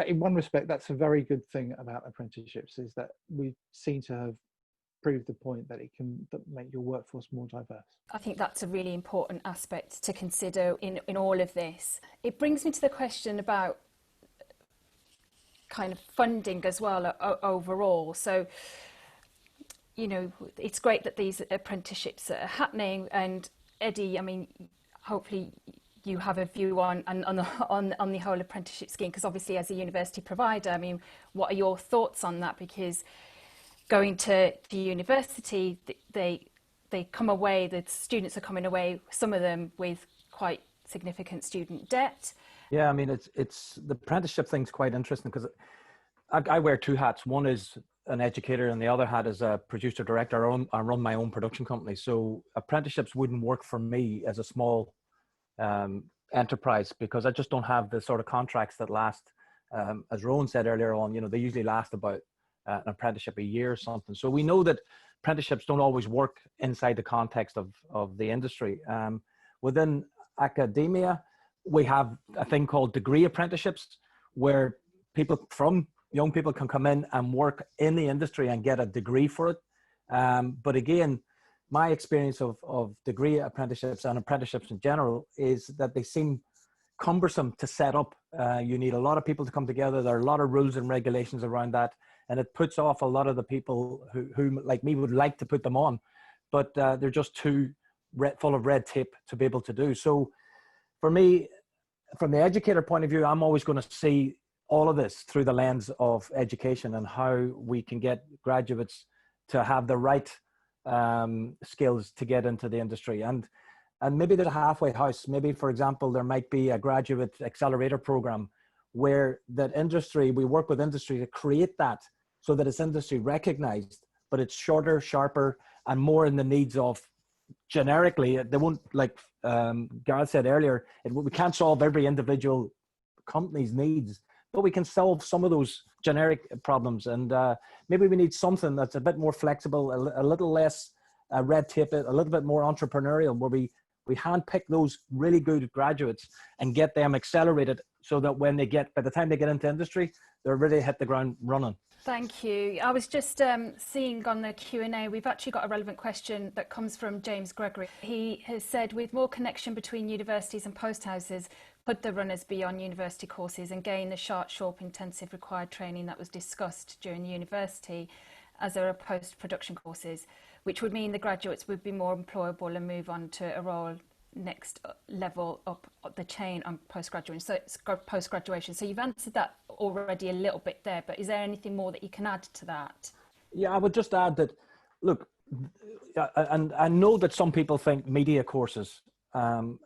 in one respect, that's a very good thing about apprenticeships, is that we seem to have proved the point that it can make your workforce more diverse. I think that's a really important aspect to consider in all of this. It brings me to the question about kind of funding as well overall. So, you know, it's great that these apprenticeships are happening, and Eddie, I mean, hopefully you have a view on the whole apprenticeship scheme, because obviously as a university provider, I mean, what are your thoughts on that? Because going to the university, they come away, the students are coming away, some of them with quite significant student debt. Yeah, I mean, it's the apprenticeship thing's quite interesting, because I wear 2 hats. One is an educator, and the other hat is a producer director. I run my own production company, so apprenticeships wouldn't work for me as a small enterprise, because I just don't have the sort of contracts that last, as Rowan said earlier on, you know, they usually last about an apprenticeship a year or something. So we know that apprenticeships don't always work inside the context of the industry. Within academia, we have a thing called degree apprenticeships, where young people can come in and work in the industry and get a degree for it. But again, my experience of degree apprenticeships and apprenticeships in general is that they seem cumbersome to set up. You need a lot of people to come together. There are a lot of rules and regulations around that. and it puts off a lot of the people who like me would like to put them on, but they're just too full of red tape to be able to do. So for me, from the educator point of view, I'm always going to see all of this through the lens of education and how we can get graduates to have the right skills to get into the industry. And maybe there's a halfway house. Maybe, for example, there might be a graduate accelerator program where that industry, we work with industry to create that so that it's industry recognized, but it's shorter, sharper, and more in the needs of generically. They won't, like Gareth said earlier, we can't solve every individual company's needs, but we can solve some of those generic problems. And maybe we need something that's a bit more flexible, a little less red tape, a little bit more entrepreneurial, where we handpick those really good graduates and get them accelerated so that when they by the time they get into industry, they're really hit the ground running. Thank you. I was just seeing on the Q&A, we've actually got a relevant question that comes from James Gregory. He has said, with more connection between universities and post houses, could the runners be on university courses and gain the sharp intensive required training that was discussed during university as there are post-production courses, which would mean the graduates would be more employable and move on to a role next level up the chain on post-graduation. So you've answered that already a little bit there, but is there anything more that you can add to that? Yeah, I would just add that, look, and I know that some people think media courses, and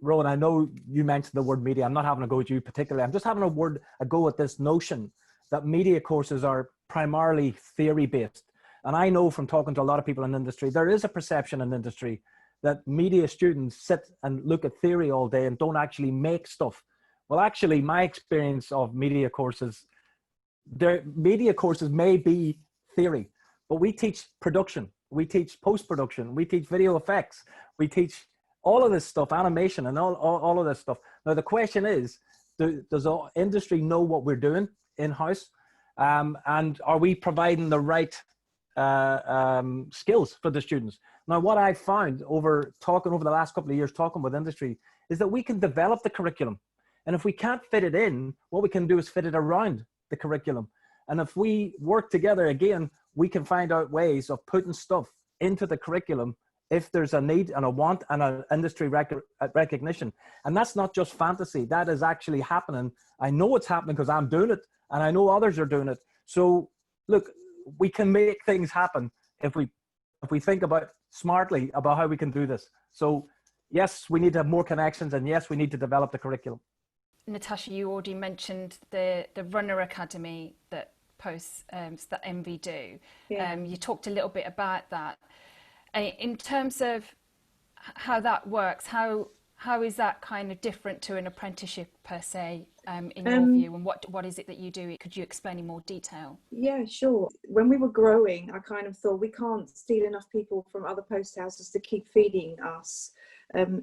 Rowan, I know you mentioned the word media. I'm not having a go at you particularly. I'm just having a go at this notion that media courses are primarily theory-based. And I know from talking to a lot of people in industry, there is a perception in industry that media students sit and look at theory all day and don't actually make stuff. Well, actually, my experience of media courses may be theory, but we teach production, we teach post-production, we teach video effects, we teach all of this stuff, animation and all of this stuff. Now, the question is, does the industry know what we're doing in-house? And are we providing the right skills for the students? Now, what I've found over the last couple of years, talking with industry, is that we can develop the curriculum. And if we can't fit it in, what we can do is fit it around the curriculum. And if we work together, again, we can find out ways of putting stuff into the curriculum if there's a need and a want and an industry recognition. And that's not just fantasy. That is actually happening. I know it's happening because I'm doing it, and I know others are doing it. So, look, we can make things happen if we think about smartly about how we can do this. So yes, we need to have more connections, and yes, we need to develop the curriculum. Natasha, you already mentioned the Runner Academy that that MV do. Yeah. You talked a little bit about that. In terms of how that works, how is that kind of different to an apprenticeship per se, in your view, and what is it that you do? Could you explain in more detail? Yeah, sure. When we were growing, I kind of thought we can't steal enough people from other post houses to keep feeding us.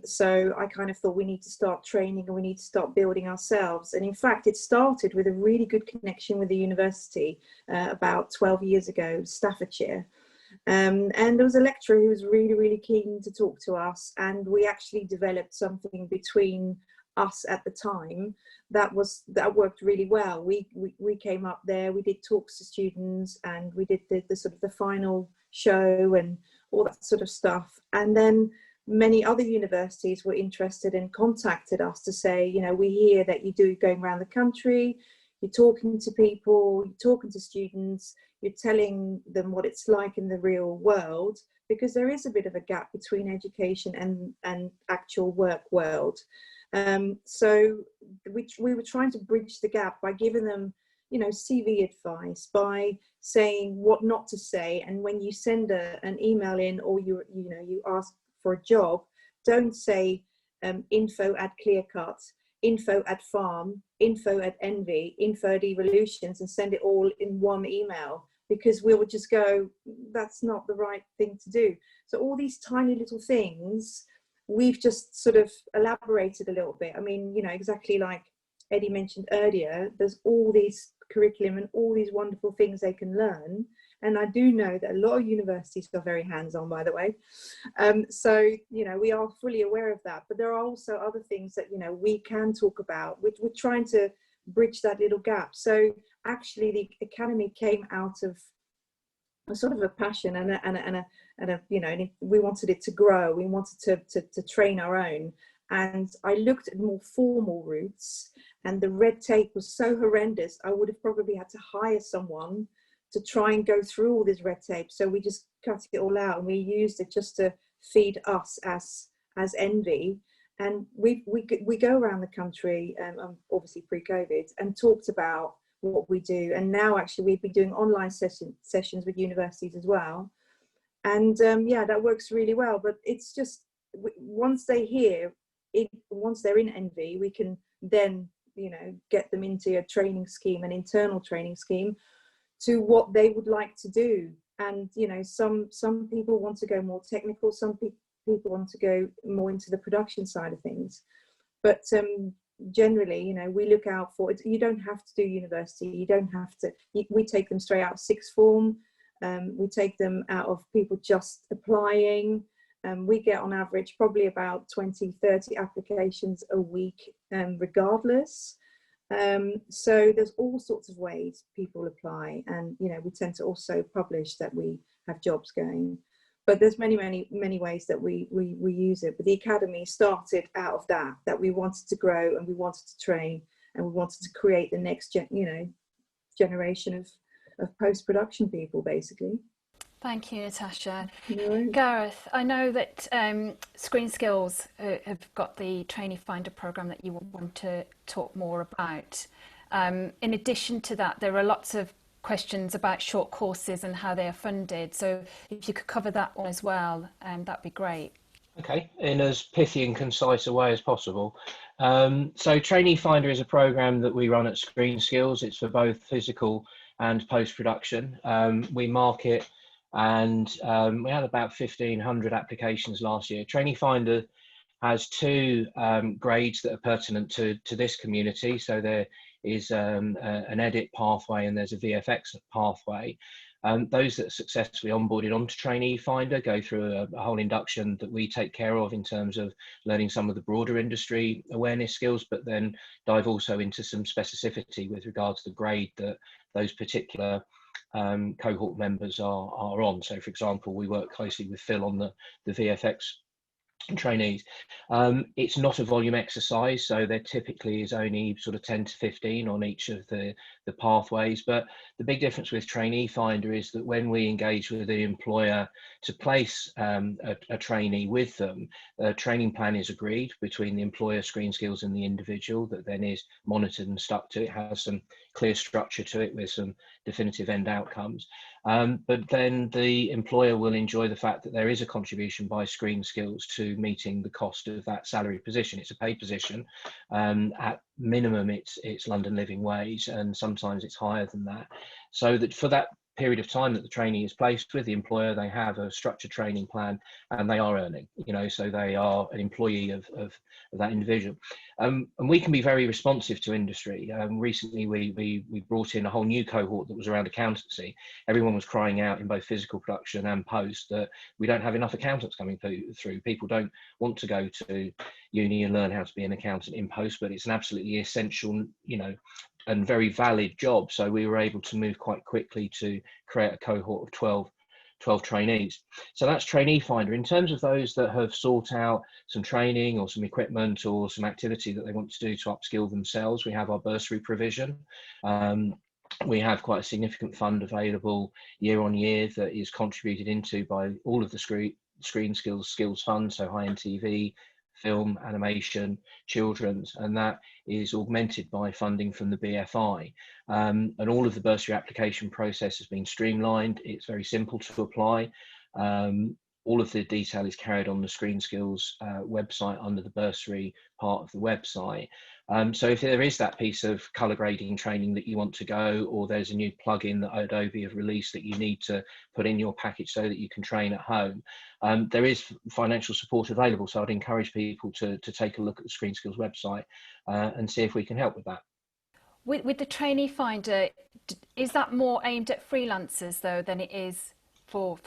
So I kind of thought we need to start training and we need to start building ourselves. And in fact, it started with a really good connection with the university about 12 years ago, Staffordshire. And there was a lecturer who was really, really keen to talk to us, and we actually developed something between us at the time that worked really well. We came up there, we did talks to students, and we did the sort of the final show and all that sort of stuff. And then many other universities were interested and contacted us to say, you know, we hear that you do going around the country, you're talking to people, you're talking to students, you're telling them what it's like in the real world, because there is a bit of a gap between education and actual work world. So we were trying to bridge the gap by giving them, you know, CV advice, by saying what not to say. And when you send an email in, or you ask for a job, don't say info@Clearcut, info@Farm, info@Envy, info@Evolutions, and send it all in one email, because we would just go, that's not the right thing to do. So all these tiny little things, we've just sort of elaborated a little bit. I mean, you know, exactly like Eddie mentioned earlier, there's all these curriculum and all these wonderful things they can learn. And I do know that a lot of universities are very hands-on, by the way. So, you know, we are fully aware of that. But there are also other things that, you know, we can talk about. We're trying to bridge that little gap. So actually the academy came out of a sort of a passion and a you know, and we wanted it to grow. We wanted to train our own. And I looked at more formal routes, and the red tape was so horrendous. I would have probably had to hire someone to try and go through all this red tape. So we just cut it all out, and we used it just to feed us as Envy. And we go around the country, obviously pre-COVID, and talked about what we do. And now actually we've been doing online sessions with universities as well. And yeah, that works really well. But it's just, once they hear it, once they're in Envy, we can then, you know, get them into a training scheme, an internal training scheme, to what they would like to do. And you know, some people want to go more technical, some people want to go more into the production side of things. But generally, you know, we look out for it. You don't have to do university, you don't have to, we take them straight out of sixth form, we take them out of people just applying. We get on average probably about 20-30 applications a week, regardless. So there's all sorts of ways people apply, and you know, we tend to also publish that we have jobs going. But there's many ways that we use it. But the academy started out of that we wanted to grow, and we wanted to train, and we wanted to create the next generation of post-production people, basically. Thank you, Natasha. No. Gareth, I know that Screen Skills have got the Trainee Finder programme that you want to talk more about. In addition to that, there are lots of questions about short courses and how they are funded. So if you could cover that one as well, that'd be great. Okay, in as pithy and concise a way as possible. So Trainee Finder is a programme that we run at Screen Skills. It's for both physical and post-production. We market, and we had about 1,500 applications last year. Trainee Finder has two grades that are pertinent to this community. So there is an edit pathway and there's a VFX pathway. Those that are successfully onboarded onto Trainee Finder go through a whole induction that we take care of in terms of learning some of the broader industry awareness skills, but then dive also into some specificity with regards to the grade that those particular cohort members are on. So for example, we work closely with Phil on the VFX trainees. It's not a volume exercise, so there typically is only sort of 10 to 15 on each of the pathways. But the big difference with Trainee Finder is that when we engage with the employer to place a trainee with them, a training plan is agreed between the employer, Screen Skills, and the individual that then is monitored and stuck to. It has some clear structure to it with some definitive end outcomes. But then the employer will enjoy the fact that there is a contribution by Screen Skills to meeting the cost of that salary position. It's a paid position. At minimum, it's London Living Wage, and sometimes it's higher than that. So that for that period of time that the trainee is placed with the employer, they have a structured training plan, and they are earning, you know, so they are an employee of that individual. And we can be very responsive to industry. Recently we brought in a whole new cohort that was around accountancy. Everyone was crying out in both physical production and post that we don't have enough accountants coming through. People don't want to go to uni and learn how to be an accountant in post, but it's an absolutely essential, you know, and very valid job. So we were able to move quite quickly to create a cohort of 12 trainees. So that's Trainee Finder. In terms of those that have sought out some training or some equipment or some activity that they want to do to upskill themselves, we have our bursary provision. We have quite a significant fund available year on year that is contributed into by all of the Screen Skills funds, so high-end TV, film, animation, children's, and that is augmented by funding from the BFI. And all of the bursary application process has been streamlined. It's very simple to apply. All of the detail is carried on the Screen Skills website under the bursary part of the website. So if there is that piece of colour grading training that you want to go, or there's a new plugin that Adobe have released that you need to put in your package so that you can train at home, there is financial support available. So I'd encourage people to take a look at the Screen Skills website and see if we can help with that. With the Trainee Finder, is that more aimed at freelancers though than it is for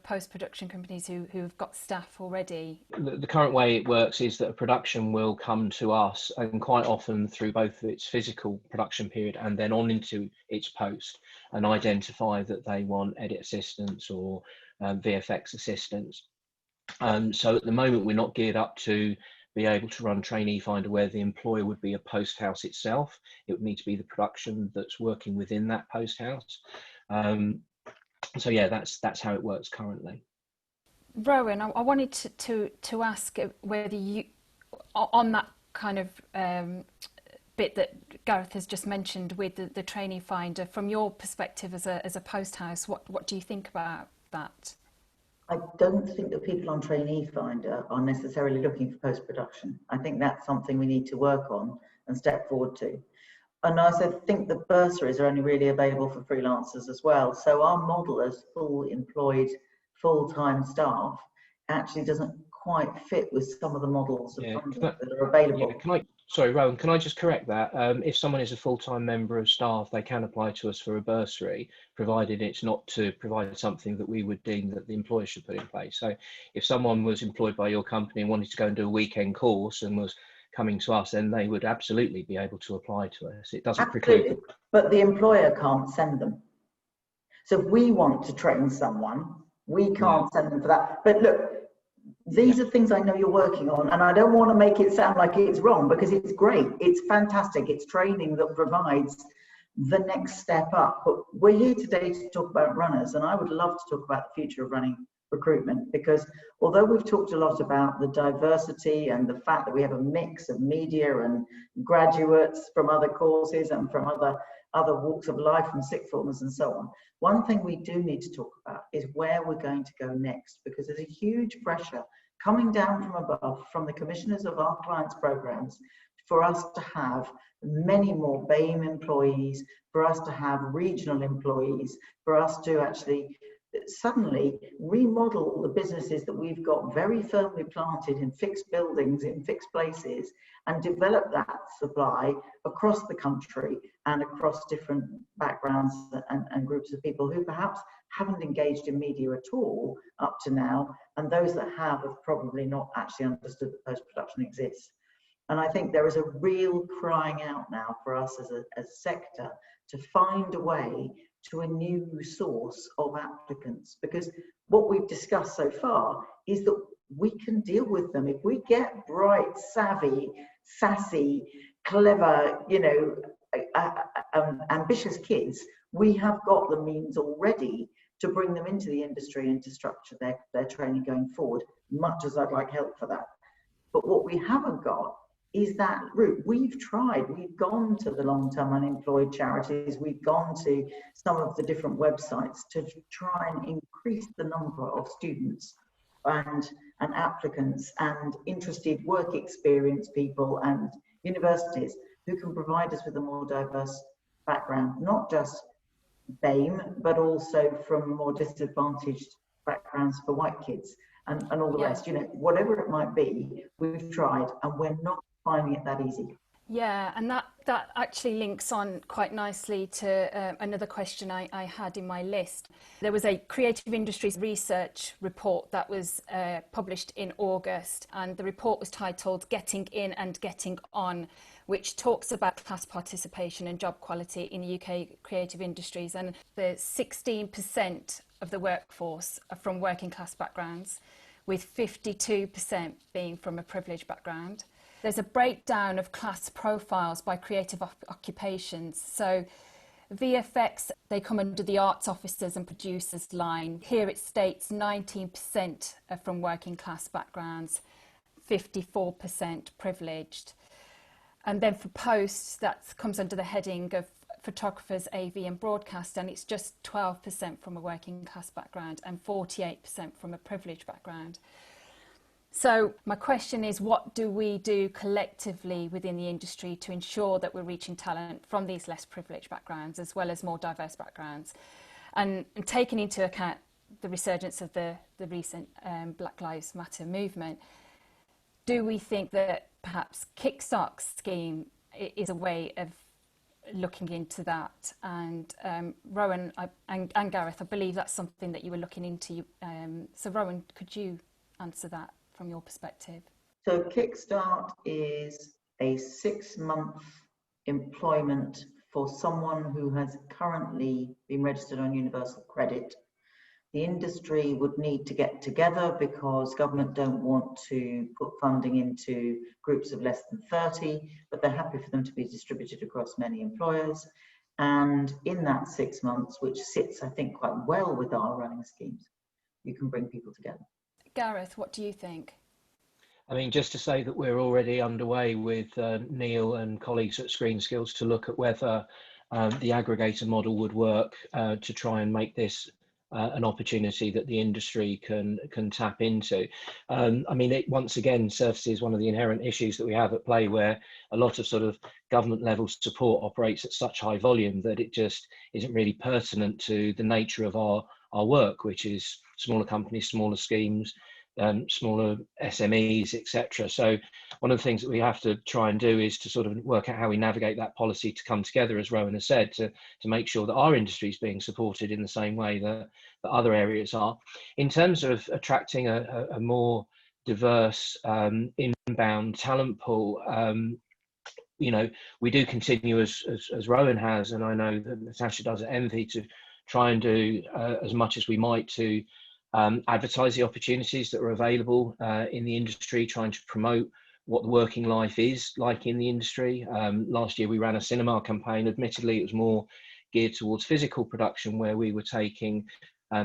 post-production companies who've got staff already? The current way it works is that a production will come to us, and quite often through both its physical production period and then on into its post, and identify that they want edit assistance or VFX assistance. So at the moment we're not geared up to be able to run Trainee Finder where the employer would be a post house itself. It would need to be the production that's working within that post house. So yeah, that's how it works currently. Rowan, I wanted to ask whether you, on that kind of bit that Gareth has just mentioned with the Trainee Finder, from your perspective as a post house, what do you think about that? I don't think that people on Trainee Finder are necessarily looking for post-production. I think that's something we need to work on and step forward to. And I also think the bursaries are only really available for freelancers as well. So our model as full employed, full-time staff actually doesn't quite fit with some of the models of funding that are available. Yeah, sorry, Rowan, can I just correct that? If someone is a full-time member of staff, they can apply to us for a bursary, provided it's not to provide something that we would deem that the employer should put in place. So if someone was employed by your company and wanted to go and do a weekend course and was coming to us, then they would absolutely be able to apply to us. It doesn't preclude them. But the employer can't send them. So if we want to train someone, we can't send them for that. But look, these are things I know you're working on, and I don't want to make it sound like it's wrong, because it's great. It's fantastic. It's training that provides the next step up. But we're here today to talk about runners, and I would love to talk about the future of running recruitment, because although we've talked a lot about the diversity and the fact that we have a mix of media and graduates from other courses and from other walks of life, from sixth formers and so on, one thing we do need to talk about is where we're going to go next, because there's a huge pressure coming down from above, from the commissioners of our clients' programs, for us to have many more BAME employees, for us to have regional employees, for us to actually suddenly remodel the businesses that we've got very firmly planted in fixed buildings, in fixed places, and develop that supply across the country and across different backgrounds and groups of people who perhaps haven't engaged in media at all up to now, and those that have probably not actually understood that post-production exists. And I think there is a real crying out now for us as a sector to find a way to a new source of applicants, because what we've discussed so far is that we can deal with them. If we get bright, savvy, sassy, clever, ambitious kids, we have got the means already to bring them into the industry and to structure their training going forward, much as I'd like help for that. But what we haven't got is that route. We've tried, we've gone to the long-term unemployed charities, we've gone to some of the different websites to try and increase the number of students and applicants and interested work experience people and universities who can provide us with a more diverse background, not just BAME, but also from more disadvantaged backgrounds for white kids and all the rest. Whatever it might be, we've tried, and we're not finding it that easy. Yeah, and that actually links on quite nicely to another question I had in my list. There was a creative industries research report that was published in August, and the report was titled Getting In and Getting On, which talks about class participation and job quality in the UK creative industries. And the 16% of the workforce are from working class backgrounds, with 52% being from a privileged background. There's a breakdown of class profiles by creative occupations. So VFX, they come under the arts officers and producers line. Here it states 19% are from working class backgrounds, 54% privileged. And then for posts, that comes under the heading of photographers, AV and broadcast, and it's just 12% from a working class background and 48% from a privileged background. So my question is, what do we do collectively within the industry to ensure that we're reaching talent from these less privileged backgrounds as well as more diverse backgrounds? And taking into account the resurgence of the recent Black Lives Matter movement, do we think that perhaps Kickstock scheme is a way of looking into that. And Rowan and Gareth, I believe that's something that you were looking into. So Rowan, could you answer that from your perspective? So Kickstart is a 6-month employment for someone who has currently been registered on universal credit. The industry would need to get together because government don't want to put funding into groups of less than 30, but they're happy for them to be distributed across many employers. And in that 6 months, which sits, I think, quite well with our running schemes, you can bring people together. Gareth, what do you think? I mean, just to say that we're already underway with Neil and colleagues at Screen Skills to look at whether the aggregator model would work to try and make this an opportunity that the industry can tap into. I mean, once again surfaces one of the inherent issues that we have at play, where a lot of sort of government level support operates at such high volume that it just isn't really pertinent to the nature of our work, which is smaller companies, smaller schemes, smaller SMEs, etc. So one of the things that we have to try and do is to sort of work out how we navigate that policy to come together, as Rowan has said, to make sure that our industry is being supported in the same way that other areas are. In terms of attracting a more diverse inbound talent pool, you know, we do continue as Rowan has, and I know that Natasha does at Envy, to try and do as much as we might to advertise the opportunities that are available in the industry, trying to promote what the working life is like in the industry. Last year we ran a cinema campaign. Admittedly, it was more geared towards physical production, where we were taking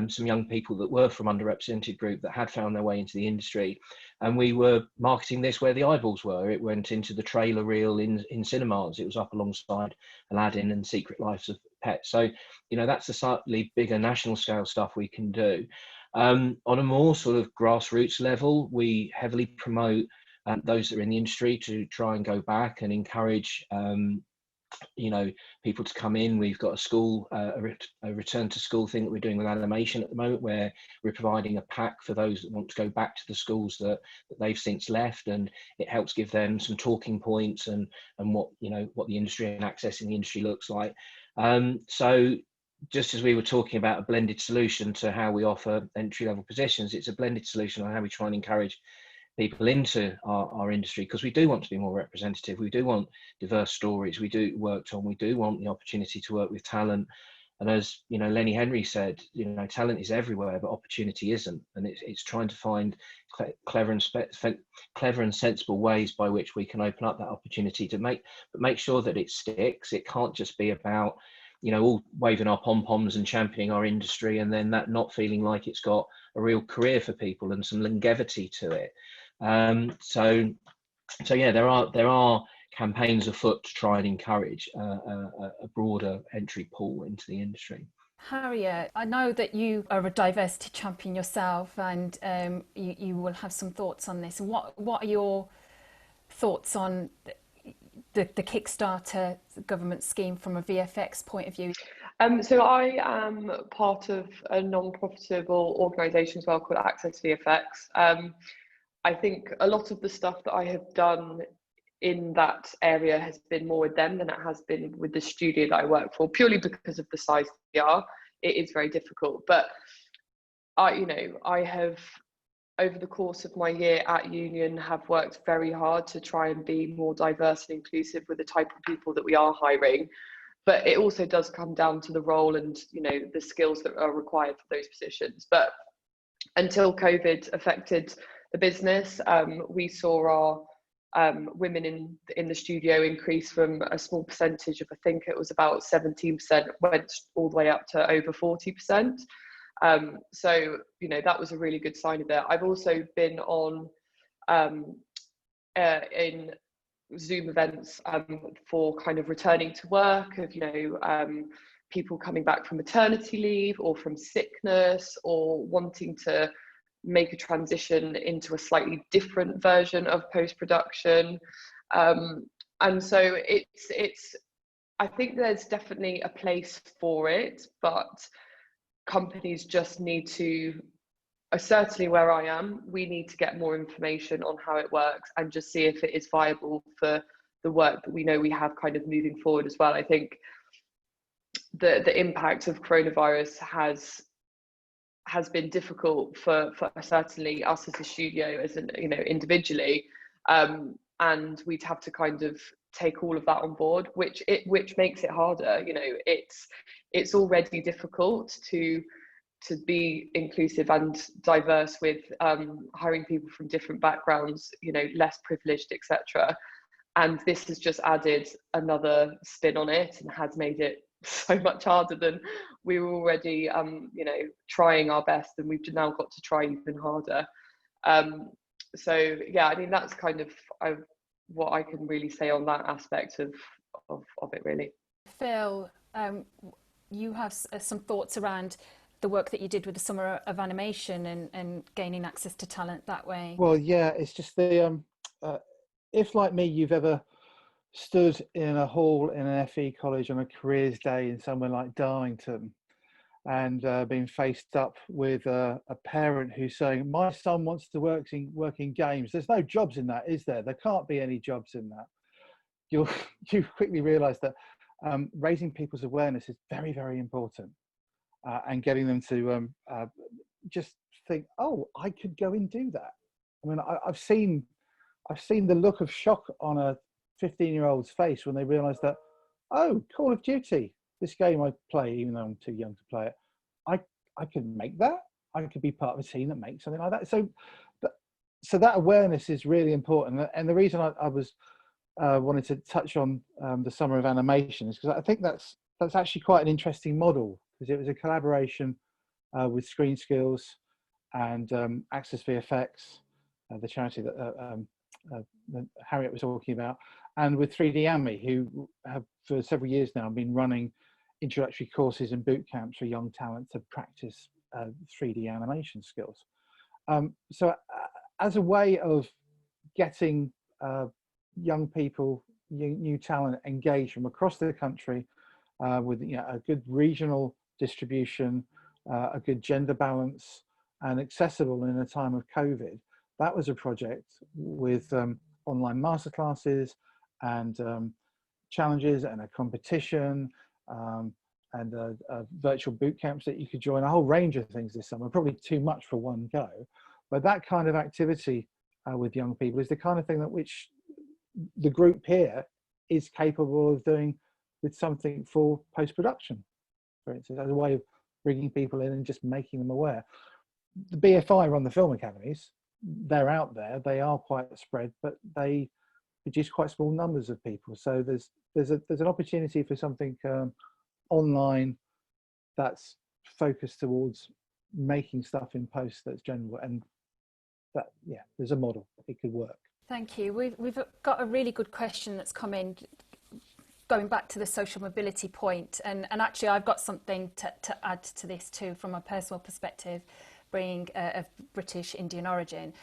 some young people that were from underrepresented group that had found their way into the industry, and we were marketing this where the eyeballs were. It went into the trailer reel in cinemas. It was up alongside Aladdin and Secret Lives of Pets. So, you know, that's the slightly bigger national scale stuff we can do. On a more sort of grassroots level, we heavily promote those that are in the industry to try and go back and encourage you know, people to come in. We've got a school, a return to school thing that we're doing with animation at the moment, where we're providing a pack for those that want to go back to the schools that they've since left, and it helps give them some talking points and what, you know, what the industry and accessing the industry looks like. So just as we were talking about a blended solution to how we offer entry-level positions, it's a blended solution on how we try and encourage people into our industry, because we do want to be more representative. We do want diverse stories. We do worked on. We do want the opportunity to work with talent. And as you know, Lenny Henry said, you know, talent is everywhere, but opportunity isn't. And it's trying to find clever and sensible ways by which we can open up that opportunity to make sure that it sticks. It can't just be about, you know, all waving our pom-poms and championing our industry, and then that not feeling like it's got a real career for people and some longevity to it. So yeah, there are campaigns afoot to try and encourage a broader entry pool into the industry. Harriet, I know that you are a diversity champion yourself, and you will have some thoughts on this. What are your thoughts on the Kickstarter government scheme from a VFX point of view? So I am part of a non-profitable organisation as well called Access VFX. I think a lot of the stuff that I have done in that area has been more with them than it has been with the studio that I work for, purely because of the size they are. It is very difficult, but I have, over the course of my year at Union, have worked very hard to try and be more diverse and inclusive with the type of people that we are hiring. But it also does come down to the role and, you know, the skills that are required for those positions. But until COVID affected the business, we saw our women in the studio increase from a small percentage of, I think it was about 17%, went all the way up to over 40%. So, you know, that was a really good sign of that. I've also been on in Zoom events for kind of returning to work, of, you know, people coming back from maternity leave or from sickness, or wanting to make a transition into a slightly different version of post-production. And so it's I think there's definitely a place for it, but companies just need to, certainly where I am, we need to get more information on how it works and just see if it is viable for the work that we know we have kind of moving forward as well. I think the impact of coronavirus has been difficult for certainly us as a studio, as an, you know, individually, and we'd have to kind of take all of that on board, which makes it harder. You know, it's already difficult to be inclusive and diverse with hiring people from different backgrounds, you know, less privileged, etc. And this has just added another spin on it and has made it so much harder than we were already, you know, trying our best, and we've now got to try even harder. So yeah, I mean, that's kind of what I can really say on that aspect of it, really. Phil, you have some thoughts around the work that you did with the Summer of Animation and gaining access to talent that way. Well, yeah, it's just the if, like me, you've ever stood in a hall in an FE college on a careers day in somewhere like Darlington and been faced up with a parent who's saying, my son wants to work in games. There's no jobs in that, is there? There can't be any jobs in that. You quickly realise that raising people's awareness is very, very important, and getting them to just think, oh, I could go and do that. I mean, I've seen the look of shock on a 15-year-old's face when they realise that, oh, Call of Duty, this game I play, even though I'm too young to play it, I can make that. I could be part of a team that makes something like that. So that awareness is really important. And the reason I was wanted to touch on the Summer of Animation is because I think that's actually quite an interesting model, because it was a collaboration with Screen Skills and Access VFX, the charity that Harriet was talking about, and with 3D Ami, who have for several years now been running introductory courses and boot camps for young talent to practice 3D animation skills. So as a way of getting young people, new talent engaged from across the country, with, you know, a good regional distribution, a good gender balance, and accessible in a time of COVID, that was a project with online masterclasses and challenges and a competition, and virtual boot camps that you could join, a whole range of things this summer, probably too much for one go. But that kind of activity with young people is the kind of thing that which the group here is capable of doing with something for post-production, for instance, as a way of bringing people in and just making them aware. The BFI run the film academies. They're out there, they are quite spread, but they produce quite small numbers of people. So there's an opportunity for something online that's focused towards making stuff in post that's general, and that, yeah, there's a model, it could work. Thank you. We've got a really good question that's come in, going back to the social mobility point, and actually I've got something to add to this too from a personal perspective, being of British Indian origin.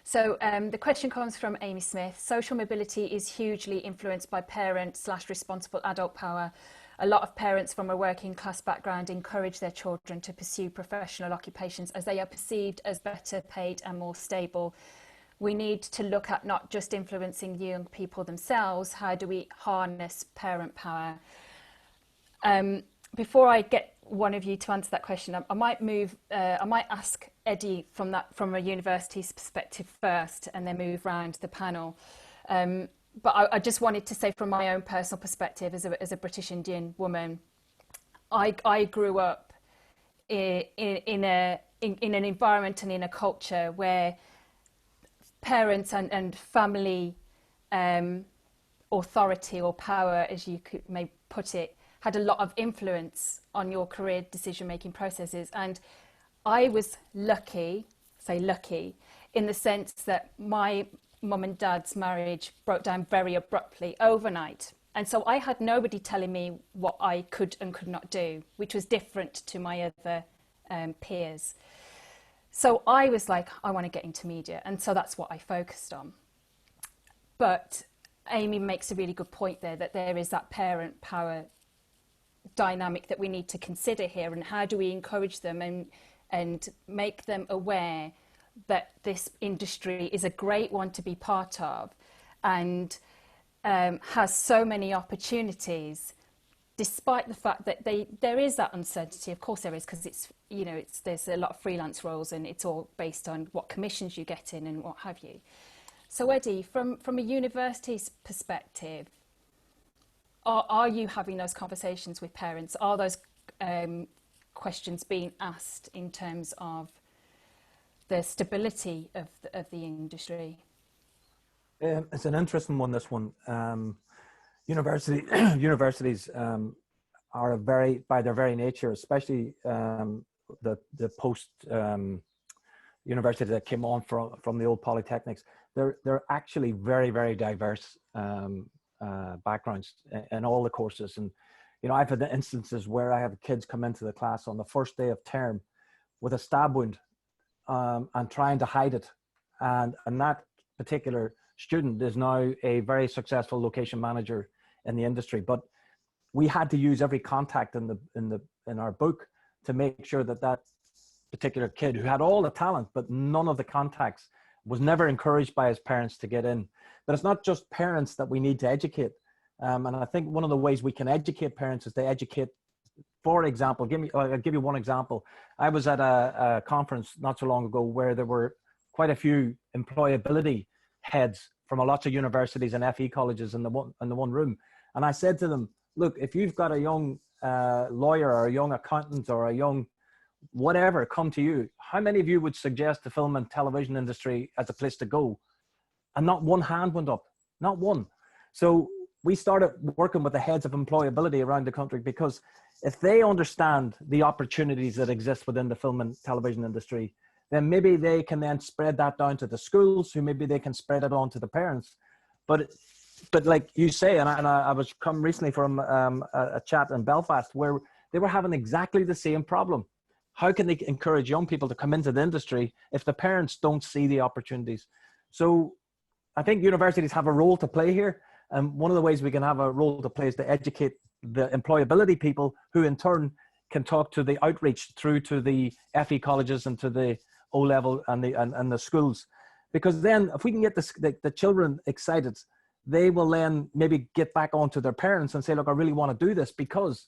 So the question comes from Amy Smith. Social mobility is hugely influenced by parent/responsible adult power. A lot of parents from a working class background encourage their children to pursue professional occupations as they are perceived as better paid and more stable. We need to look at not just influencing young people themselves, how do we harness parent power? Before I get one of you to answer that question, I might ask Eddie from a university's perspective first, and then move round the panel. But I just wanted to say, from my own personal perspective, as a British Indian woman, I grew up in an environment and in a culture where parents and family authority or power, as you may put it, had a lot of influence on your career decision-making processes. And I was lucky in the sense that my mum and dad's marriage broke down very abruptly overnight. And so I had nobody telling me what I could and could not do, which was different to my other peers. So I was like, I want to get into media. And so that's what I focused on. But Amy makes a really good point there, that there is that parent power dynamic that we need to consider here, and how do we encourage them and make them aware that this industry is a great one to be part of, and has so many opportunities, despite the fact that there is that uncertainty. Of course there is, because there's a lot of freelance roles and it's all based on what commissions you get in and what have you. So Eddie, from a university's perspective, are you having those conversations with parents? Are those questions being asked in terms of the stability of the industry? It's an interesting one, this one. Universities are by their very nature, especially the post university that came on from the old polytechnics, they're actually very, very diverse backgrounds in all the courses. And I've had instances where I have kids come into the class on the first day of term with a stab wound and trying to hide it, and that particular student is now a very successful location manager in the industry. But we had to use every contact in our book to make sure that particular kid, who had all the talent but none of the contacts, was never encouraged by his parents to get in. But it's not just parents that we need to educate, and I think one of the ways we can educate parents is to educate. For example, I'll give you one example. I was at a conference not so long ago where there were quite a few employability heads from a lot of universities and FE colleges in the one room. And I said to them, look, if you've got a young lawyer or a young accountant or a young whatever come to you, how many of you would suggest the film and television industry as a place to go? And not one hand went up, not one. So we started working with the heads of employability around the country, because if they understand the opportunities that exist within the film and television industry, then maybe they can then spread that down to the schools, who maybe they can spread it on to the parents. But like you say, and I was come recently from a chat in Belfast where they were having exactly the same problem. How can they encourage young people to come into the industry if the parents don't see the opportunities? So I think universities have a role to play here. And one of the ways we can have a role to play is to educate the employability people, who in turn can talk to the outreach through to the FE colleges and to the O-level and the schools. Because then if we can get the children excited, they will then maybe get back onto their parents and say, look, I really want to do this because,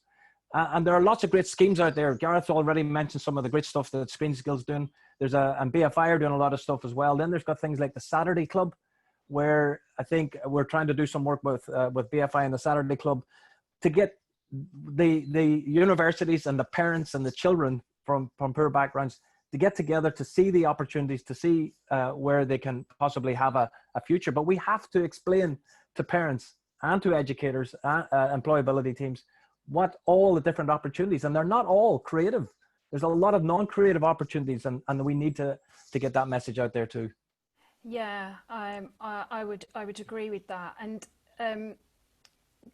and there are lots of great schemes out there. Gareth already mentioned some of the great stuff that Screen Skills doing. And BFI are doing a lot of stuff as well. Then there's got things like the Saturday Club, where I think we're trying to do some work with BFI and the Saturday Club to get the universities and the parents and the children from poor backgrounds to get together, to see the opportunities, to see where they can possibly have a future. But we have to explain to parents and to educators, employability teams, what all the different opportunities, and they're not all creative. There's a lot of non-creative opportunities, and we need to get that message out there too. Yeah, I would agree with that. And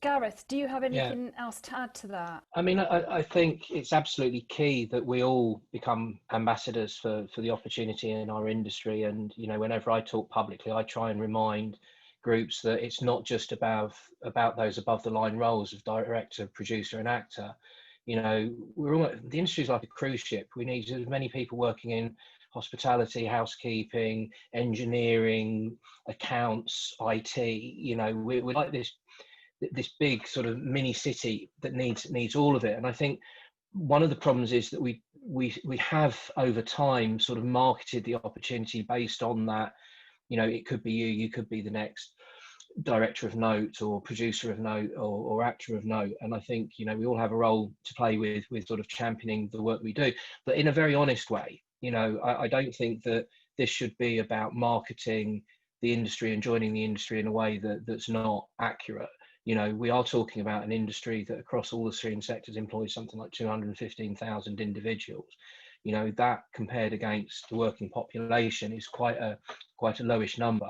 Gareth, do you have anything else to add to that? I mean, I think it's absolutely key that we all become ambassadors for the opportunity in our industry. And, whenever I talk publicly, I try and remind groups that it's not just about those above the line roles of director, producer and actor. The industry is like a cruise ship. We need as many people working in hospitality, housekeeping, engineering, accounts, IT. We're like this big sort of mini city that needs all of it. And I think one of the problems is that we have over time sort of marketed the opportunity based on that. It could be you could be the next director of note or producer of note or actor of note. And I think, we all have a role to play with sort of championing the work we do, but in a very honest way. I don't think that this should be about marketing the industry and joining the industry in a way that's not accurate. We are talking about an industry that across all the screen sectors employs something like 215,000 individuals. That compared against the working population is quite a lowish number.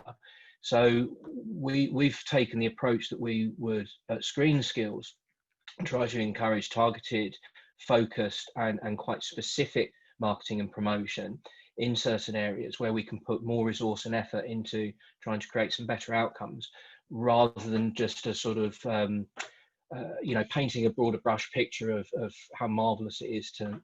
So we've taken the approach that we would at Screen Skills try to encourage targeted, focused and quite specific marketing and promotion in certain areas where we can put more resource and effort into trying to create some better outcomes, rather than just a sort of painting a broader brush picture of how marvelous it is to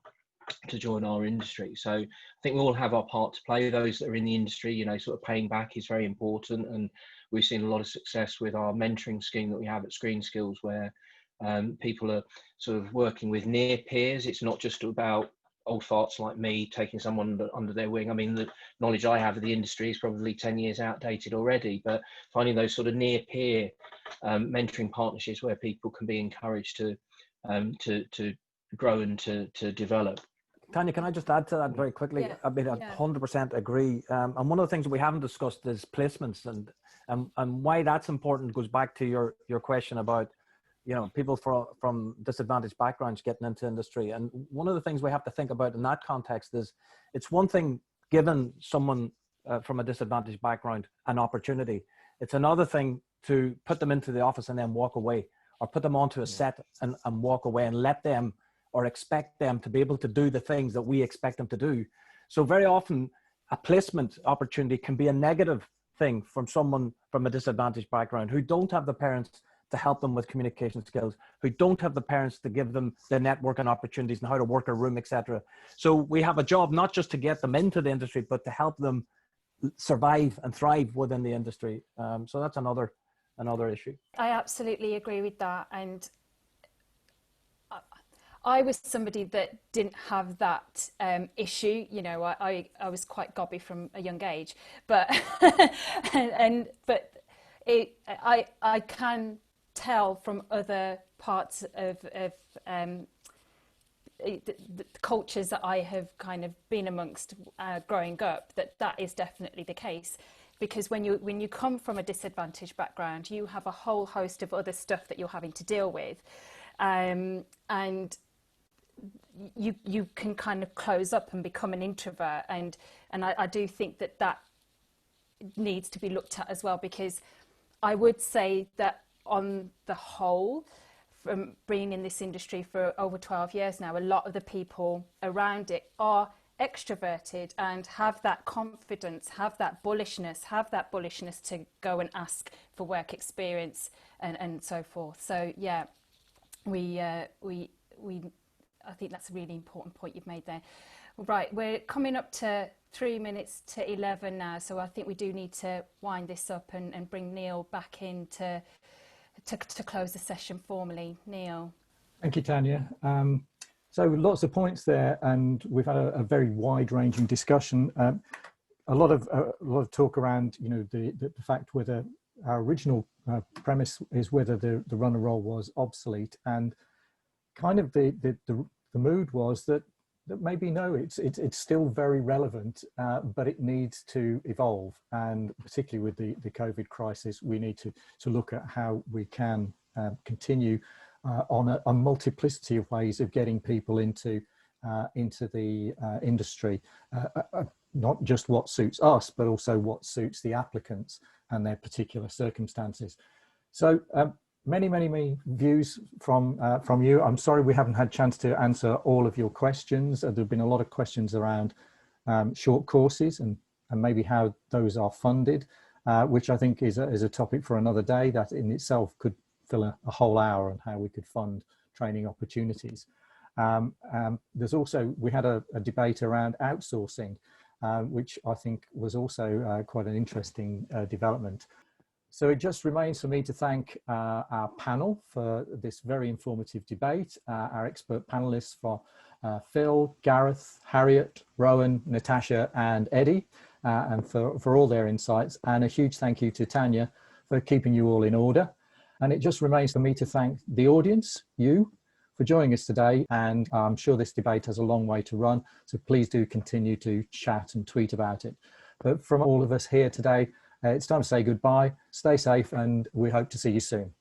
to join our industry. So I think we all have our part to play. Those that are in the industry, you know, sort of paying back is very important, and we've seen a lot of success with our mentoring scheme that we have at Screen Skills, where people are sort of working with near peers. It's not just about old farts like me taking someone under their wing. I mean, the knowledge I have of the industry is probably 10 years outdated already, but finding those sort of near peer mentoring partnerships where people can be encouraged to grow and to develop. Tanya, can I just add to that very quickly? Yeah. I mean, I 100% agree. And one of the things that we haven't discussed is placements, and why that's important goes back to your question about, you know, people from disadvantaged backgrounds getting into industry. And one of the things we have to think about in that context is, it's one thing giving someone from a disadvantaged background an opportunity. It's another thing to put them into the office and then walk away, or put them onto a set and walk away, and let them or expect them to be able to do the things that we expect them to do. So very often a placement opportunity can be a negative thing from someone from a disadvantaged background who don't have the parents to help them with communication skills, who don't have the parents to give them the networking opportunities and how to work a room, etc. So we have a job not just to get them into the industry, but to help them survive and thrive within the industry. So that's another issue. I absolutely agree with that. And I was somebody that didn't have that issue. You know, I was quite gobby from a young age, but I can tell from other parts of the cultures that I have kind of been amongst growing up, that is definitely the case. Because when you come from a disadvantaged background, you have a whole host of other stuff that you're having to deal with, and you can kind of close up and become an introvert, and I do think that needs to be looked at as well, because I would say that on the whole, from being in this industry for over 12 years now, a lot of the people around it are extroverted and have that confidence, have that bullishness to go and ask for work experience and so forth. So yeah, we I think that's a really important point you've made there. Right, we're coming up to 3 minutes to 11 now, so I think we do need to wind this up and bring Neil back in to close the session formally. Neil. Thank you, Tanya. So lots of points there, and we've had a very wide-ranging discussion. A lot of talk around, you know, the fact whether our original premise is whether the runner role was obsolete, and kind of the mood was that maybe no, it's still very relevant, but it needs to evolve, and particularly with the COVID crisis, we need to look at how we can continue on a multiplicity of ways of getting people into the industry, not just what suits us, but also what suits the applicants and their particular circumstances. So many views from you. I'm sorry we haven't had a chance to answer all of your questions. There have been a lot of questions around short courses and maybe how those are funded, which I think is a topic for another day. That in itself could fill a whole hour on how we could fund training opportunities. There's also, we had a debate around outsourcing, which I think was also quite an interesting development. So it just remains for me to thank our panel for this very informative debate, our expert panelists for Phil, Gareth, Harriet, Rowan, Natasha and Eddie, and for all their insights, and a huge thank you to Tanya for keeping you all in order. And it just remains for me to thank the audience, you, for joining us today. And I'm sure this debate has a long way to run, so please do continue to chat and tweet about it. But from all of us here today, it's time to say goodbye, stay safe, and we hope to see you soon.